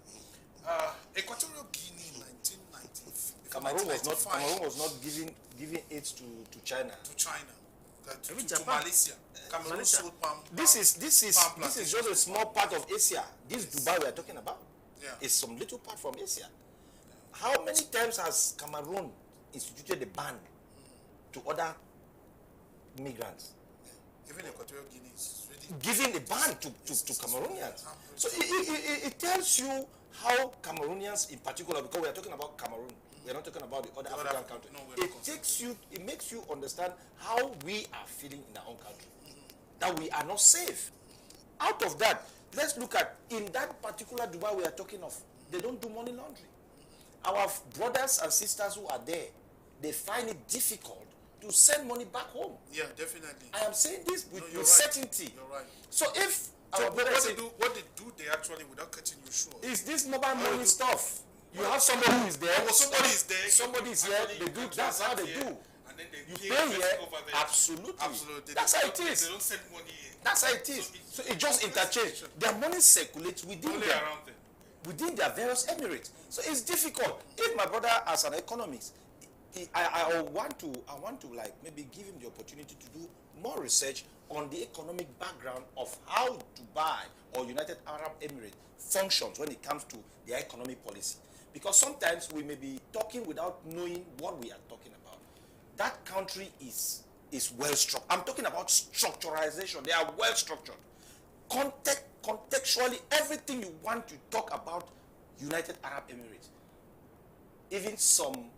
Equatorial Guinea in 1990. Cameroon was not giving aid to China. To China. To Malaysia. Cameroon sold palm. This is just a small part of Asia. This Dubai we are talking about is some little part from Asia. How many times has Cameroon instituted a ban to other migrants? Even Equatorial Guinea is really giving a ban to Cameroonians. So it tells you how Cameroonians in particular, because we are talking about Cameroon, we are not talking about the other African countries. It makes you understand how we are feeling in our own country. That we are not safe. Out of that, let's look at, in that particular Dubai we are talking of, they don't do money laundering. Our brothers and sisters who are there, they find it difficult to send money back home. Yeah, definitely. I am saying this with right. certainty. You're right. So if so our brothers what they do they actually, without cutting you short, is this mobile money stuff. You have somebody who is there. Somebody is there. Somebody is here. They do. That's how they do. And then they you pay here. Absolutely. That's how it is. They don't send money in. That's how it is. So it just interchange. Their money circulates within within their various emirates. So it's difficult. If my brother, as an economist, I want to like maybe give him the opportunity to do more research on the economic background of how Dubai or United Arab Emirates functions when it comes to their economic policy. Because sometimes we may be talking without knowing what we are talking about. That country is well structured. I'm talking about structuralization. They are well structured. Contextually, everything you want to talk about United Arab Emirates, even some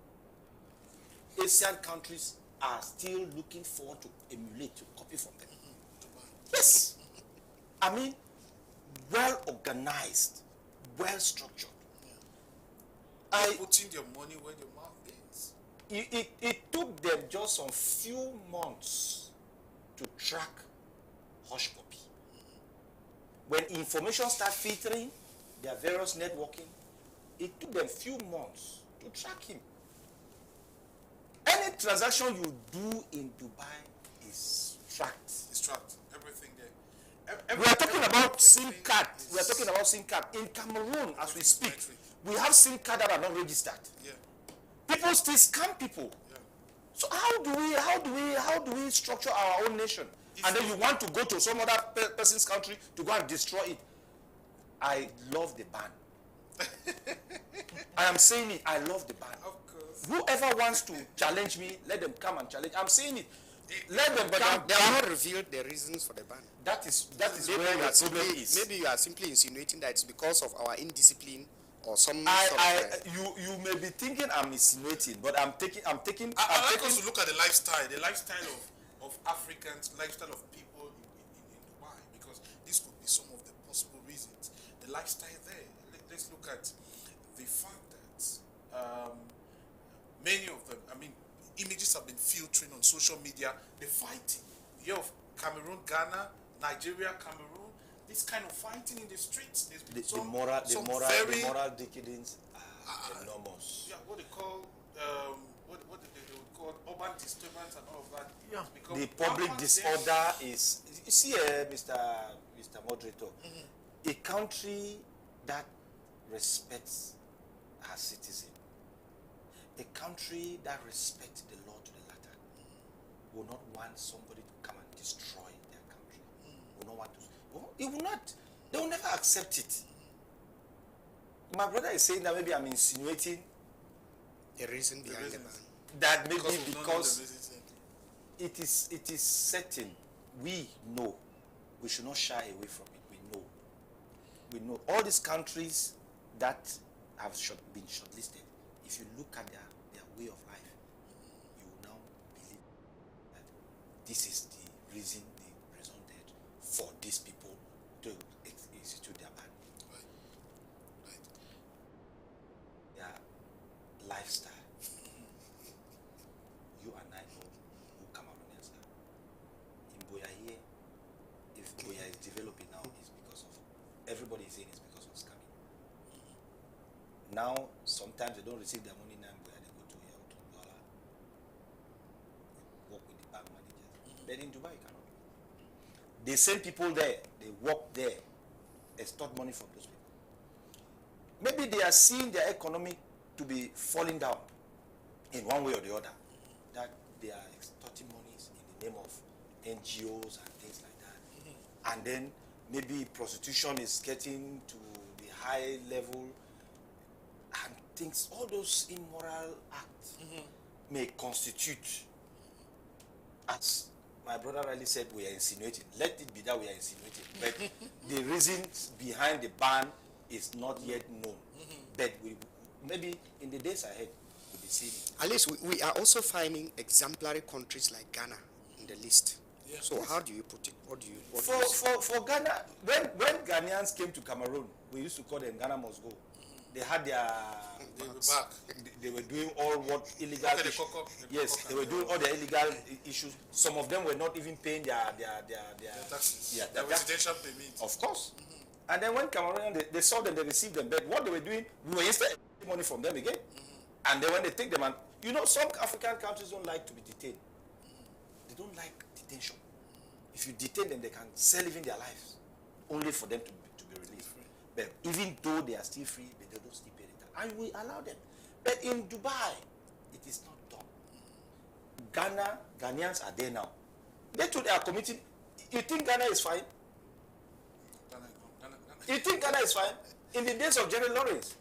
Asian countries are still looking forward to emulate, to copy from them. Yes. I mean, well organized, well structured. Putting their money where their mouth is. It took them just some few months to track Hush Puppy. When information started filtering, their various networking, it took them few months to track him. Any transaction you do in Dubai is tracked. It's tracked. Everything there. We are talking about SIM card. We are talking about SIM card. In Cameroon, as we speak, we have SIM card that are not registered. Yeah. People still scam people. Yeah. So how do we structure our own nation? And then you want to go to some other person's country to go and destroy it. I love the ban. I am saying it. I love the ban. Of course. Whoever wants to challenge me, let them come and challenge. I'm saying it. Let them come. They have not revealed the reasons for the ban. That is where the problem is. Maybe you are simply insinuating that it's because of our indiscipline or some. You may be thinking I'm insinuating, but I'm taking. I like us to look at the lifestyle of Africans, lifestyle of people in Dubai, because this could be some of the possible reasons. The lifestyle there. Let's look at the fact that many of them, I mean, images have been filtering on social media. The fighting, you have Cameroon, Ghana, Nigeria, Cameroon. This kind of fighting in the streets. The moral decadence are enormous. Yeah, what they call what they would call urban disturbance and all of that. Yeah. The public disorder is. You see, Mr. Moderator, a country that respects her citizen, a country that respects the law to the letter, will not want somebody to come and destroy their country. Will not want to. It will not. They will never accept it. my brother is saying that maybe I'm insinuating the reason behind the ban. That maybe because it is certain. We know. We should not shy away from it. We know. All these countries that have been shortlisted, if you look at their way of life, you will now believe that this is the reason they presented for these people to institute their ban. Right. Their lifestyle. You and I know who Cameroonians are. In Boya here, if Boya is developing now, it's because of, everybody is saying it's because of scamming. Now, sometimes they don't receive their money now in Boya, they go to Douala, work with the bank managers. Then in Dubai, you cannot. The same people there, they work there, extort money from those people. Maybe they are seeing their economy to be falling down in one way or the other, that they are extorting monies in the name of NGOs and things like that. And then maybe prostitution is getting to the high level and things, all those immoral acts may constitute, as my brother rightly said, we are insinuating. Let it be that we are insinuating. But the reasons behind the ban is not yet known. But maybe in the days ahead, we'll be seeing it. At least we are also finding exemplary countries like Ghana in the list. Yeah. So how do you put it? What do you? For Ghana, when Ghanaians came to Cameroon, we used to call them Ghana must go. They had their they were doing all what illegal they were doing all their illegal issues. Some of them were not even paying their taxes. Yeah, their residential payment. Of course. And then when Cameroon they saw them, they received them. But what they were doing, we were instead taking money from them again. And then when they take them, and you know, some African countries don't like to be detained. They don't like detention. If you detain them, they can sell even their lives, only for them to be released. But even though they are still free, they don't still pay the tax. And we allow them. But in Dubai, it is not done. Ghanaians are there now. They too, they are committing. You think Ghana is fine? You think Ghana is fine? In the days of Jerry Lawrence,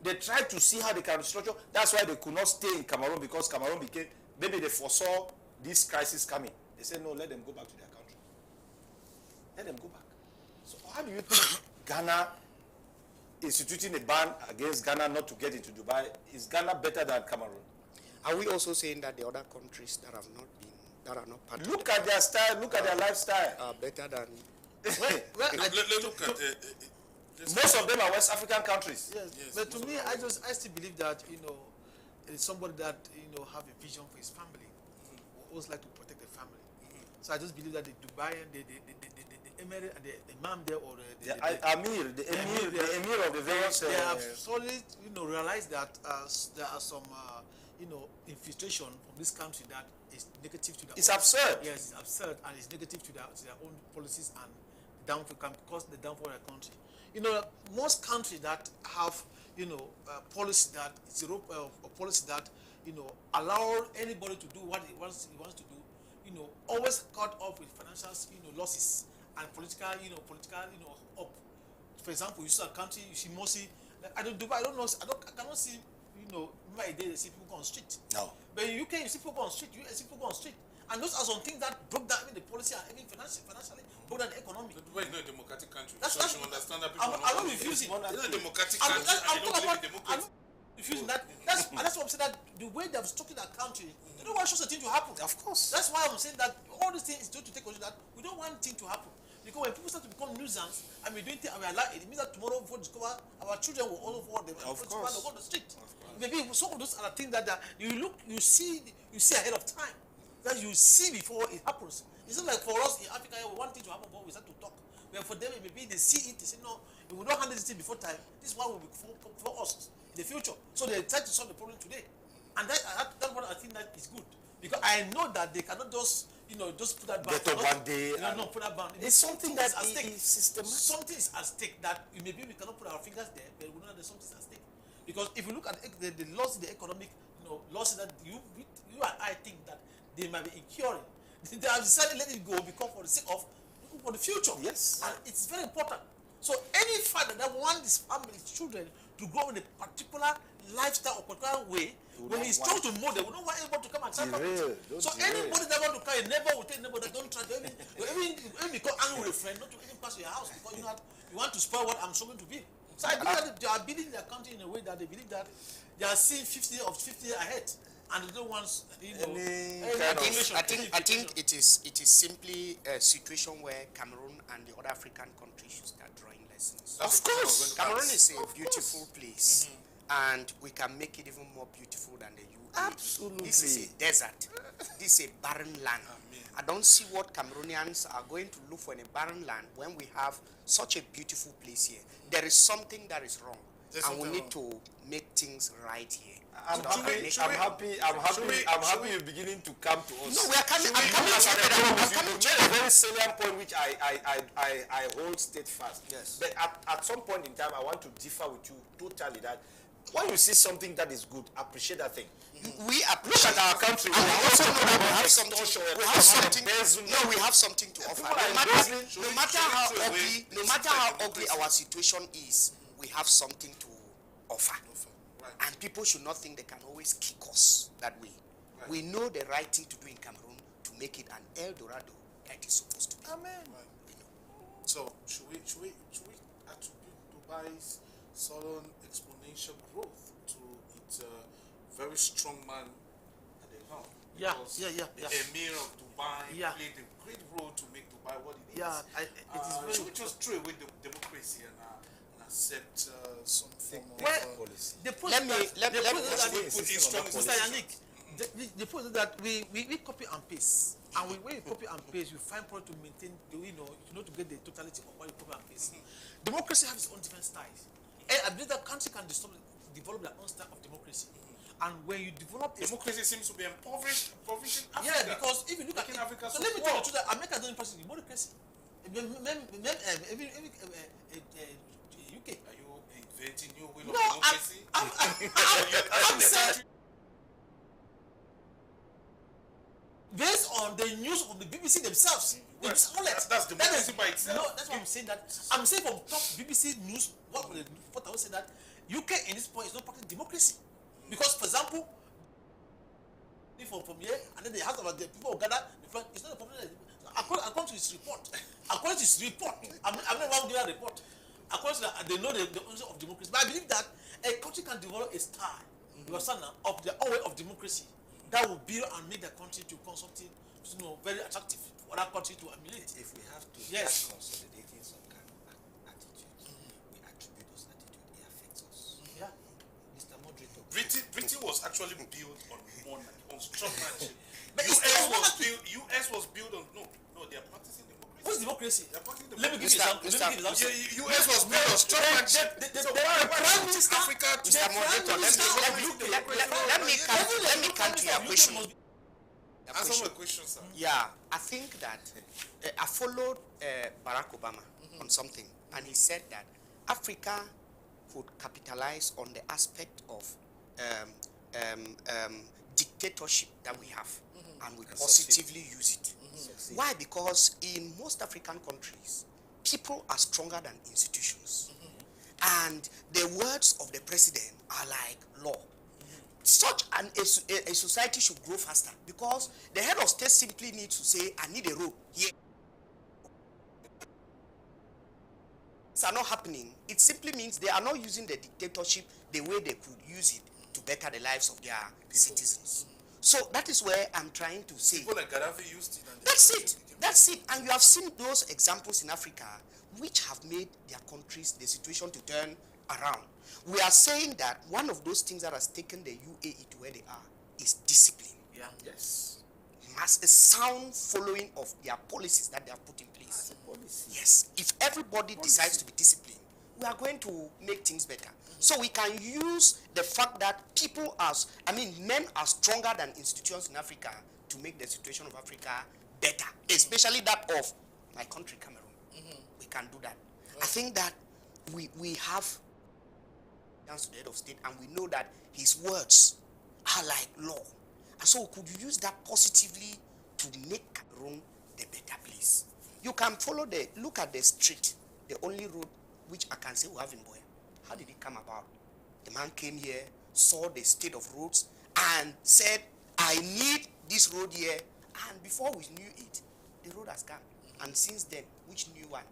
they tried to see how they can restructure. That's why they could not stay in Cameroon, because Cameroon became, maybe they foresaw this crisis coming. They said, no, let them go back to their country. Let them go back. So how do you think Ghana instituting a ban against Ghana not to get into Dubai, is Ghana better than Cameroon? Are we also saying that the other countries that have not been, that are not part look at their style, look at their lifestyle, are better than look at most of them are West African countries. Yes, but to me, I still believe that, you know, it's somebody that, you know, have a vision for his family, always like to protect the family. So I just believe that the Dubai and the Emir, the Imam there, or the Emir of the various, they have solely, you know, realized that there are some, you know, infiltration from this country that is negative to their It's absurd. Yes, it's absurd, and it's negative to their own policies, and downfall can cause the downfall of the country. You know, most countries that have, you know, policy that it's a policy that, you know, allow anybody to do what he wants to do, you know, always cut off with financial, you know, losses and political, up. For example, you see a country, you see mostly, like, I cannot see, you know, my day, they see people go on street. No. But in UK, you see people go on street, US, see people go on street. And those are some things that broke down even the policy and even financially broke down the economy. But Dubai is not a democratic country. That's you understand that people I'm not refusing. It's not a democratic country. I'm not refusing that. That's what I'm saying, that the way they've structured that country, they don't want such a thing to happen. Of course. That's why I'm saying that all these things is due to take control, that we don't want things to happen. Because when people start to become nuisance and we're doing things and we allow it, it means that tomorrow before discover our children will all over them. Of course. They'll go on the street. Maybe some of those are the things that you see ahead of time. That you see before it happens. It's not like for us in Africa, we want things to happen, but we start to talk. But for them, maybe they see it, they say, no, if we don't handle this thing before time, this is what will be for us in the future. So they try to solve the problem today. And that's what I think that is good. Because I know that they cannot just, you know, just put that ban. Get up one day. No, put that ban. It's something that is systematic. Something is at stake that maybe we cannot put our fingers there, but we know that something is at stake. Because if you look at the loss in the economic, you know, losses that you and I think that they might be incurring, they have decided to let it go because for the sake of for the future. Yes. And it's very important. So any father that wants his family, his children, to grow in a particular lifestyle or particular way, when he's told to mold, they will not want anybody to come and tamper with it. So anybody that want to carry a neighbor will tell a neighbor that don't try to even become angry with a friend, not to even pass your house because you want to spoil what I'm struggling to build. So I believe that they are building their country in a way that they believe that they are seeing 50 years ahead. And they don't want, I think it is simply a situation where Cameroon and the other African countries should start drawing lessons. Of course, Cameroon is a beautiful place, and we can make it even more beautiful than the UAE. Absolutely. This is a desert. This is a barren land. I don't see what Cameroonians are going to look for in a barren land when we have such a beautiful place here. There is something that is wrong, and we need to make things right here. I'm happy you're beginning to come to us. No, we are coming. I'm coming to a very salient point which I hold steadfast. Yes. But at some point in time, I want to differ with you totally that when you see something that is good, appreciate that thing. We appreciate look at our country. We have something. We have something to offer. No matter how ugly our situation is, we have something to offer. And people should not think they can always kick us that way. Right. We know the right thing to do in Cameroon to make it an El Dorado that it is supposed to be. Amen. Right. So should we attribute Dubai's sudden exponential growth to its very strong man at the helm? The Emir of Dubai played a great role to make Dubai what it is. Should we just throw away the democracy and accept some form of policy? The point that we copy and paste, and when you copy and paste, you find point to maintain to get the totality of what you copy and paste. Democracy has its own different styles. And I believe that country can develop their own style of democracy. And when you develop democracy seems to be impoverished Africa. Yeah, because if you look at Africa, so let me tell you the truth that America doesn't practice democracy. UK. Are you inventing new will of no, democracy? I'm saying based on the news of the BBC themselves. That's democracy by itself. No, that's why I'm saying that. I'm saying from top BBC news, what I would say that UK in this point is not practicing democracy. Because, for example, from here, and then the house of the people gather, it's not a problem. According to his report, I'm not going to give a report. According to that, they know the ownership of democracy. But I believe that a country can develop a style, of their own way of democracy that will build and make the country to become something very attractive for that country to emulate. If we have to start consolidating some kind of attitudes, we attribute those attitudes, it affects us. Yeah. Mr. Moderator. Britain was actually built on strong manship. US was built on they are practicing democracy. What's democracy? They are practicing Let me give you an example. US was built on strong manship. The Prime Minister Africa to Mr. Moderator, let me come to your question. Answer my question, sir. Yeah, I think that I followed Barack Obama on something, and he said that Africa could capitalize on the aspect of dictatorship that we have, and we positively use it. Why? Because in most African countries, people are stronger than institutions, and the words of the president are like law. Such a society should grow faster because the head of state simply needs to say, I need a road here. It's not happening. It simply means they are not using the dictatorship the way they could use it to better the lives of their citizens. So that is where I'm trying to say. People like Gaddafi used it. That's it. And you have seen those examples in Africa which have made their countries, the situation to turn around. We are saying that one of those things that has taken the UAE to where they are is discipline. Yeah. Yes. As a sound following of their policies that they have put in place. Yes. If everybody decides to be disciplined, we are going to make things better. So we can use the fact that men are stronger than institutions in Africa to make the situation of Africa better, especially that of my country, Cameroon. We can do that. I think that we have to the head of state, and we know that his words are like law. And so could you use that positively to make Cameroon the better place? You can look at the street, the only road which I can say we have in Boya. How did it come about? The man came here, saw the state of roads, and said, I need this road here. And before we knew it, the road has come. And since then, which new one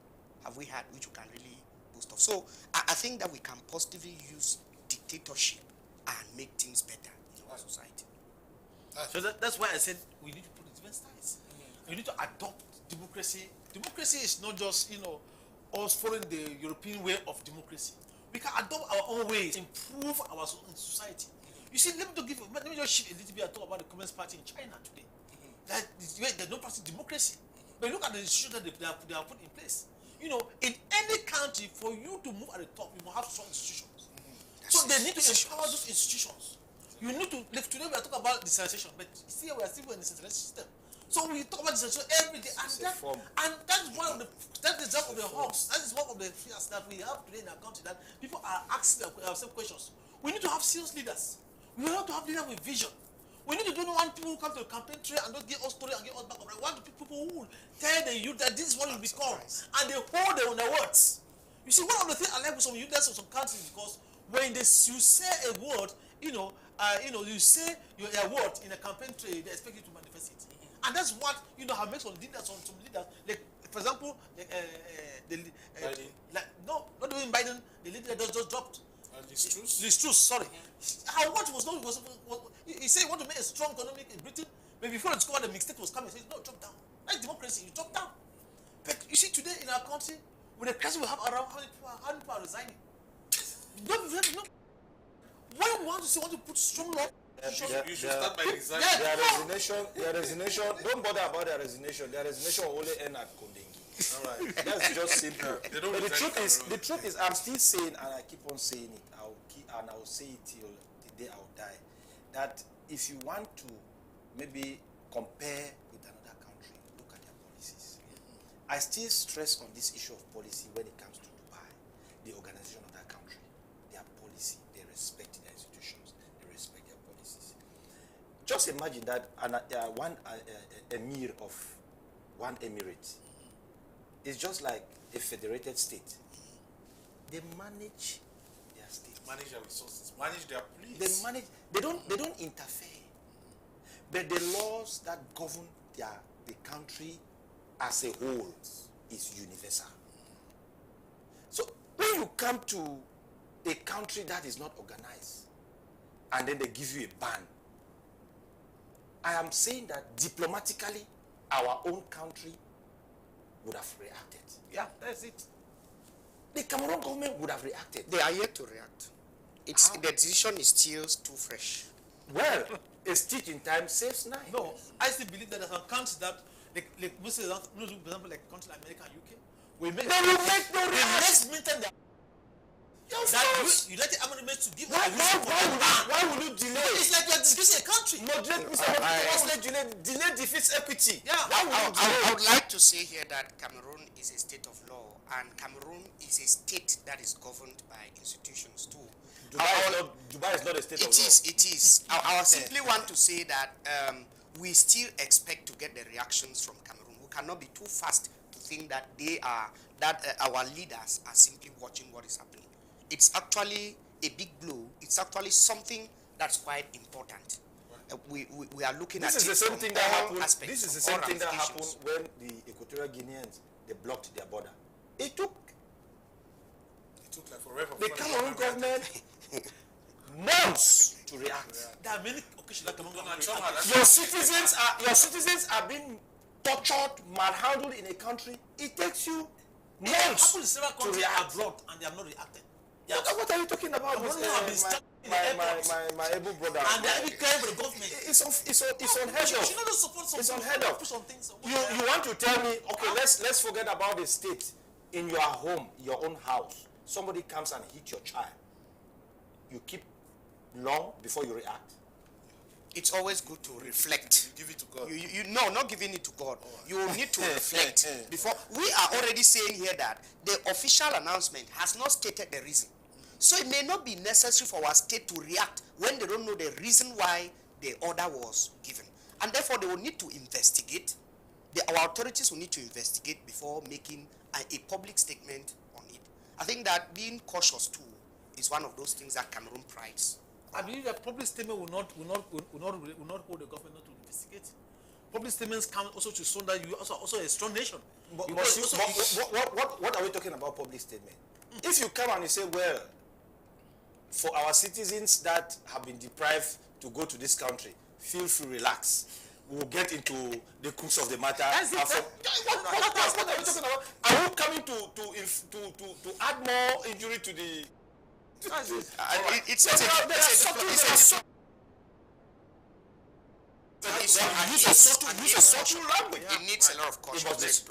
have we had which we can really boast of? So I think that we can positively use dictatorship and make things better in our society. So that's why I said we need to put different styles. We need to adopt democracy. Democracy is not just, us following the European way of democracy. We can adopt our own ways, improve our society. You see, let me just shift a little bit and talk about the Communist Party in China today. That there's no practice democracy. But look at the institutions that they have put in place. In any country, for you to move at the top, you must have strong institutions. So they need to empower those institutions. You need to, today we are talking about decentralization, but see, we are still in the decentralized system. So we talk about decentralization every day, and that is one of the hubs. That is one of the fears that we have today in our country, that people are asking themselves questions. We need to have serious leaders. We want to have leaders with vision. We need to don't want people who come to the campaign trail and don't give us story and give us back up. We want people who tell the youth that this is what will become, and they hold their words. You see, one of the things I like with some leaders of some countries, because when you say a word, you say your word in a campaign trail, they expect you to manifest it. And that's what have made some leaders, like, for example, not even Biden, the leader that just dropped. Liz Truss, sorry. How much was he said he wanted to make a strong economy in Britain, but before he discovered the mistake was coming, he said, no, drop down. That's democracy, you drop down. But you see, today in our country, with the crisis we have around, how many people are resigning? Why we want to put strong law? You should start by resigning. Their resignation, don't bother about their resignation. Their resignation will only end at Kondengi. All right, that's just simple. But the truth is, I'm still saying, and I keep on saying it. I will say it till the day I will die. That if you want to maybe compare with another country, look at their policies. I still stress on this issue of policy when it comes to Dubai, the organization of that country, their policy, they respect their institutions, they respect their policies. Just imagine that one emir of one emirate is just like a federated state. They manage their state, manage their resources, manage their police. They don't interfere. But the laws that govern the country as a whole is universal. So when you come to a country that is not organized, and then they give you a ban, I am saying that diplomatically, our own country would have reacted. Yeah, that's it. The Cameroon government would have reacted. They are yet to react. The decision is still too fresh. Well, a stitch in time saves nine. No, I still believe that there are some countries that, like for example, like countries like America and UK, they will make no next meeting you let the amendment to give. Why would you delay? It's like you are disgracing a country. Moderate, Mr. Delay defeats equity. Yeah. I would like to say here that Cameroon is a state of law, and Cameroon is a state that is governed by institutions too. Dubai is not a state of law. It is. I simply want to say that we still expect to get the reactions from Cameroon. We cannot be too fast to think that our leaders are simply watching what is happening. It's actually a big blow. It's actually something that's quite important. We are looking at it from all aspects. This is the same thing that happened when the Equatorial Guineans, they blocked their border. It took like forever. The Cameroon government months to react. There are many occasions that Cameroon government your citizens are being tortured, manhandled in a country. It takes you months to react abroad, and they have not reacted. Yeah. What are you talking about? My able brother. And they are even crying for the government. It's unheard of. You know, support some. It's unheard of. You want to tell me? Okay, let's forget about the state. In your home, your own house, somebody comes and hits your child. You keep long before you react. It's always good to reflect. You give it to God. No, not giving it to God. You need to reflect before. We are already saying here that the official announcement has not stated the reason. So it may not be necessary for our state to react when they don't know the reason why the order was given. And therefore, they will need to investigate. Our authorities will need to investigate before making a public statement on it. I think that being cautious too is one of those things that Cameroon prides. I believe that public statement will not hold the government not to investigate. Public statements come also to show that you also a strong nation. But what are we talking about public statement? If you come and you say, well, for our citizens that have been deprived to go to this country, feel free, relax. We'll get into the crux of the matter. What are we talking about? Are you coming to add more injury to the... Use a subtle language. It needs a lot of caution. Let's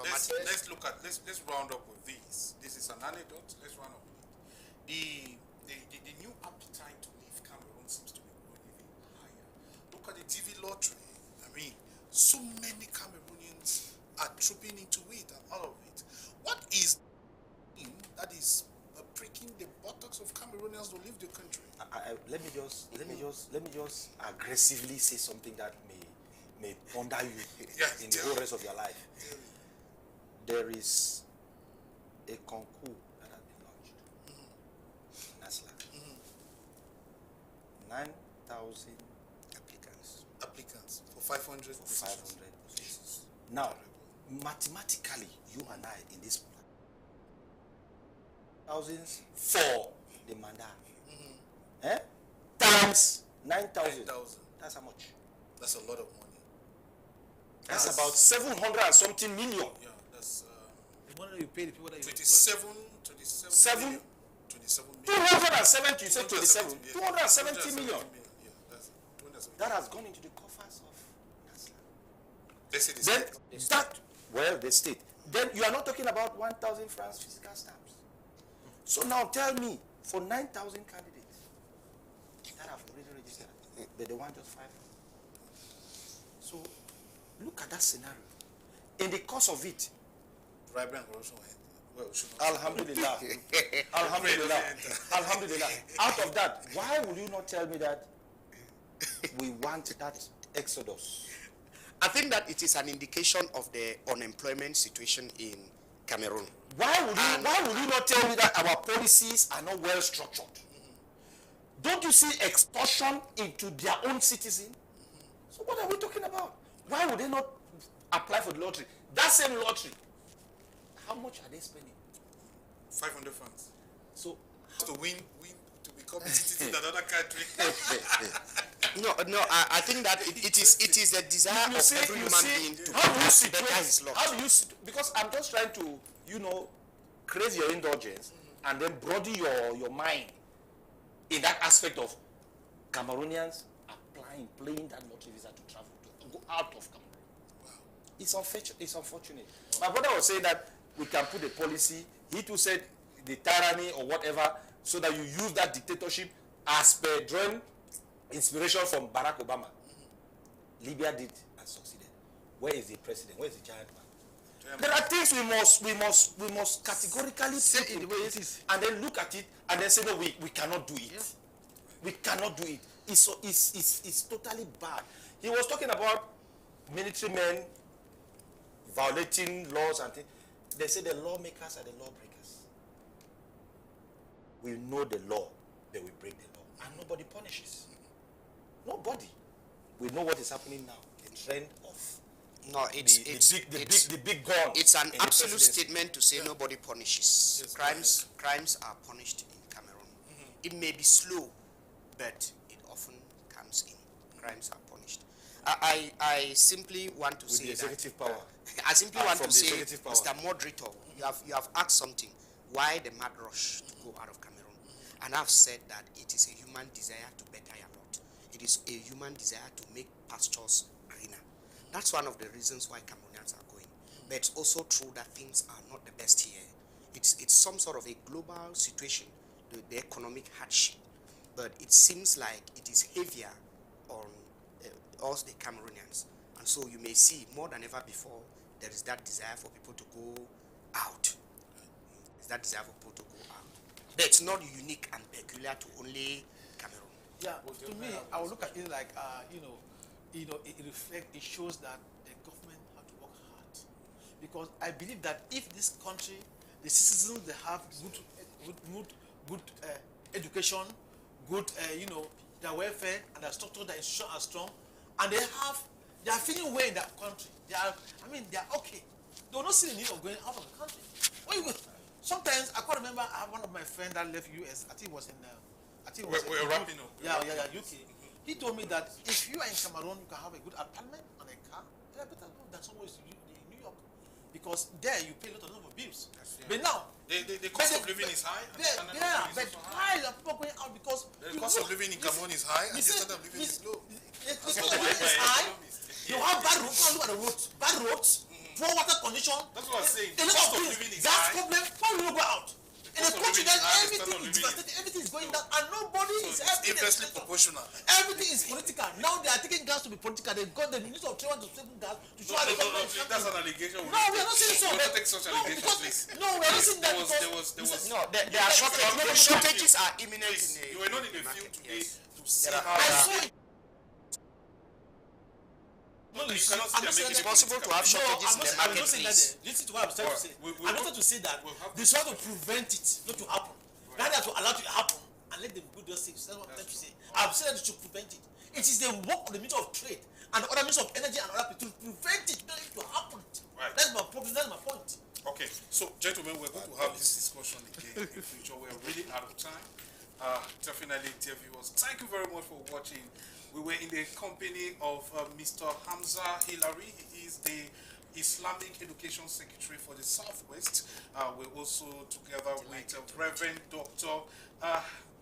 round up with this. This is an anecdote. Let's round up with it. The new appetite to leave Cameroon seems to be growing even higher. Look at the TV lottery. I mean, so many Cameroonians are trooping into it and all of it. What is that is pricking the buttocks of Cameroonians to leave the country? Let me just aggressively say something that may ponder you in the whole rest of your life. There is a concours that has been launched. NASLA. 9,000 applicants for 500 positions. Now, mathematically, you and I in this thousands for the mandat. Times 9,000. That's how much? That's a lot of money. That's about 700 and something million. Yeah, that's the money you pay the people that you 27 million. 270, you said 27. 270 million. Yeah, that's 270. That has gone into the coffers of NASLA. They say the state. The state. Then you are not talking about 1,000 francs physical stamps. So now tell me, for 9,000 candidates that have already registered, they want just 5. So look at that scenario. In the course of it, bribery and corruption. Well, Alhamdulillah. Alhamdulillah. Alhamdulillah. Out of that, why will you not tell me that we want that exodus? I think that it is an indication of the unemployment situation in Cameroon. Why will you not tell me that our policies are not well structured? Don't you see extortion into their own citizens? So what are we talking about? Why would they not apply for the lottery? That same lottery, how much are they spending? 500 francs. So to win to become a citizen in another country. No, I think that it is the desire of every human being to better his lot. How do you because I'm just trying to, crave your indulgence and then broaden your mind in that aspect of Cameroonians playing that lottery visa to travel, to go out of Cameroon. Wow. It's unfortunate. My brother was saying that we can put a policy, he too said the tyranny or whatever, so that you use that dictatorship as per drawing inspiration from Barack Obama. Libya did and succeeded. Where is the president? Where is the giant man? There are things we must categorically say in the way it is, and then look at it and then say no, we cannot do it. Yeah. We cannot do it. It's totally bad. He was talking about military men violating laws and things. They say the lawmakers are the lawbreakers. We know the law, but we break the law, and nobody punishes. Nobody. We know what is happening now. The trend of the big gun. It's an absolute statement to say nobody punishes. Yes, crimes are punished in Cameroon. It may be slow, but it often comes in. Crimes are punished. I simply want to say the executive power. I simply want to say, Mr. Moderator, you have asked something. Why the mad rush to go out of Cameroon? And I've said that it is a human desire to better your lot. It is a human desire to make pastures greener. That's one of the reasons why Cameroonians are going. But it's also true that things are not the best here. It's some sort of a global situation, the economic hardship. But it seems like it is heavier on us, the Cameroonians. And so you may see more than ever before, there is that desire for people to go out. There's that desire for people to go out. But it's not unique and peculiar to only Cameroon. Yeah, to me, I would look at it like, it shows that the government have to work hard. Because I believe that if this country, the citizens, they have good good education, good, their welfare and their structure, their institution are strong, and they are feeling well in their country. They are okay. They will not see the need of going out of the country. When you go, sometimes I can't remember. I have one of my friends that left US. I think it was in. We're wrapping up. Yeah, UK. He told me that if you are in Cameroon, you can have a good apartment and a car. They are better than somewhere in New York, because there you pay a lot of bills. But now the cost of living is high. But why are people going out? Because the cost of living in Cameroon is high and the standard of living is low. The cost of living is high. You have bad roads. Look at the roads. Bad roads. Poor water condition. That's what I'm saying. The cost of living is high. That's problem. Why will you go out? In a country that everything is devastated, everything is going down, and nobody is helping. Inversely proportional. Everything is political. Now they are taking gas to be political. They've got the Minister of Trade to take gas to show the government. That's an allegation. No, we are not saying so. We don't take such allegations, please. No, we are not saying that because there are shortages are imminent. You were not in the field today to see how. No, it's possible to have shortages in the marketplace. Listen to what I'm trying to say. I wanted to say that they try to prevent it not to happen. Rather to allow it to happen and let them do those things. That's what I'm trying to say. I've said that to prevent it. It is the work of the Minister of Trade and the other Minister of Energy and other people to prevent it, not to happen. Right. That's my problem. That's my point. Okay, so gentlemen, we're going to have this discussion again in future. We're really out of time. Definitely, dear viewers, thank you very much for watching. We were in the company of Mr. Hamza Hilary. He is the Islamic Education Secretary for the Southwest. We're also together with Reverend Dr.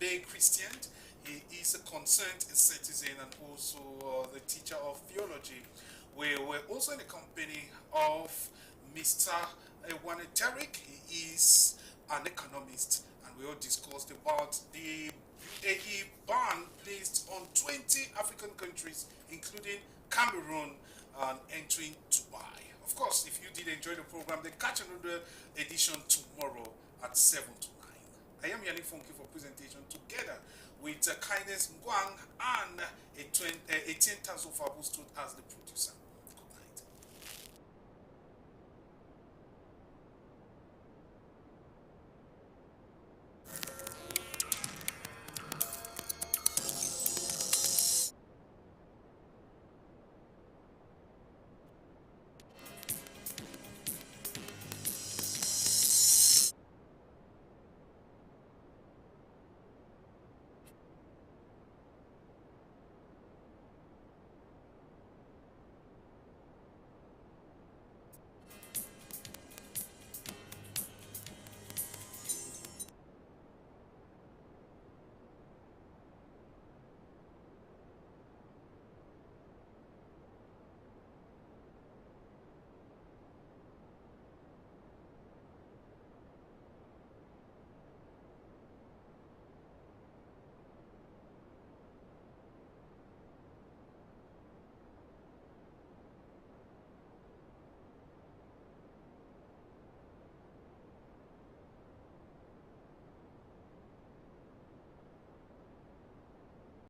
Bay Christian. He is a concerned citizen and also the teacher of theology. We were also in the company of Mr. Ewane Derrick. He is an economist, and we all discussed about the UAE ban placed on 20 African countries, including Cameroon, entering Dubai. Of course, if you did enjoy the program, then catch another edition tomorrow at 7 to 9. I am Yannick Funke for presentation together with Kindness Ngwang and Etienne Tazo Fabu stood as the producer.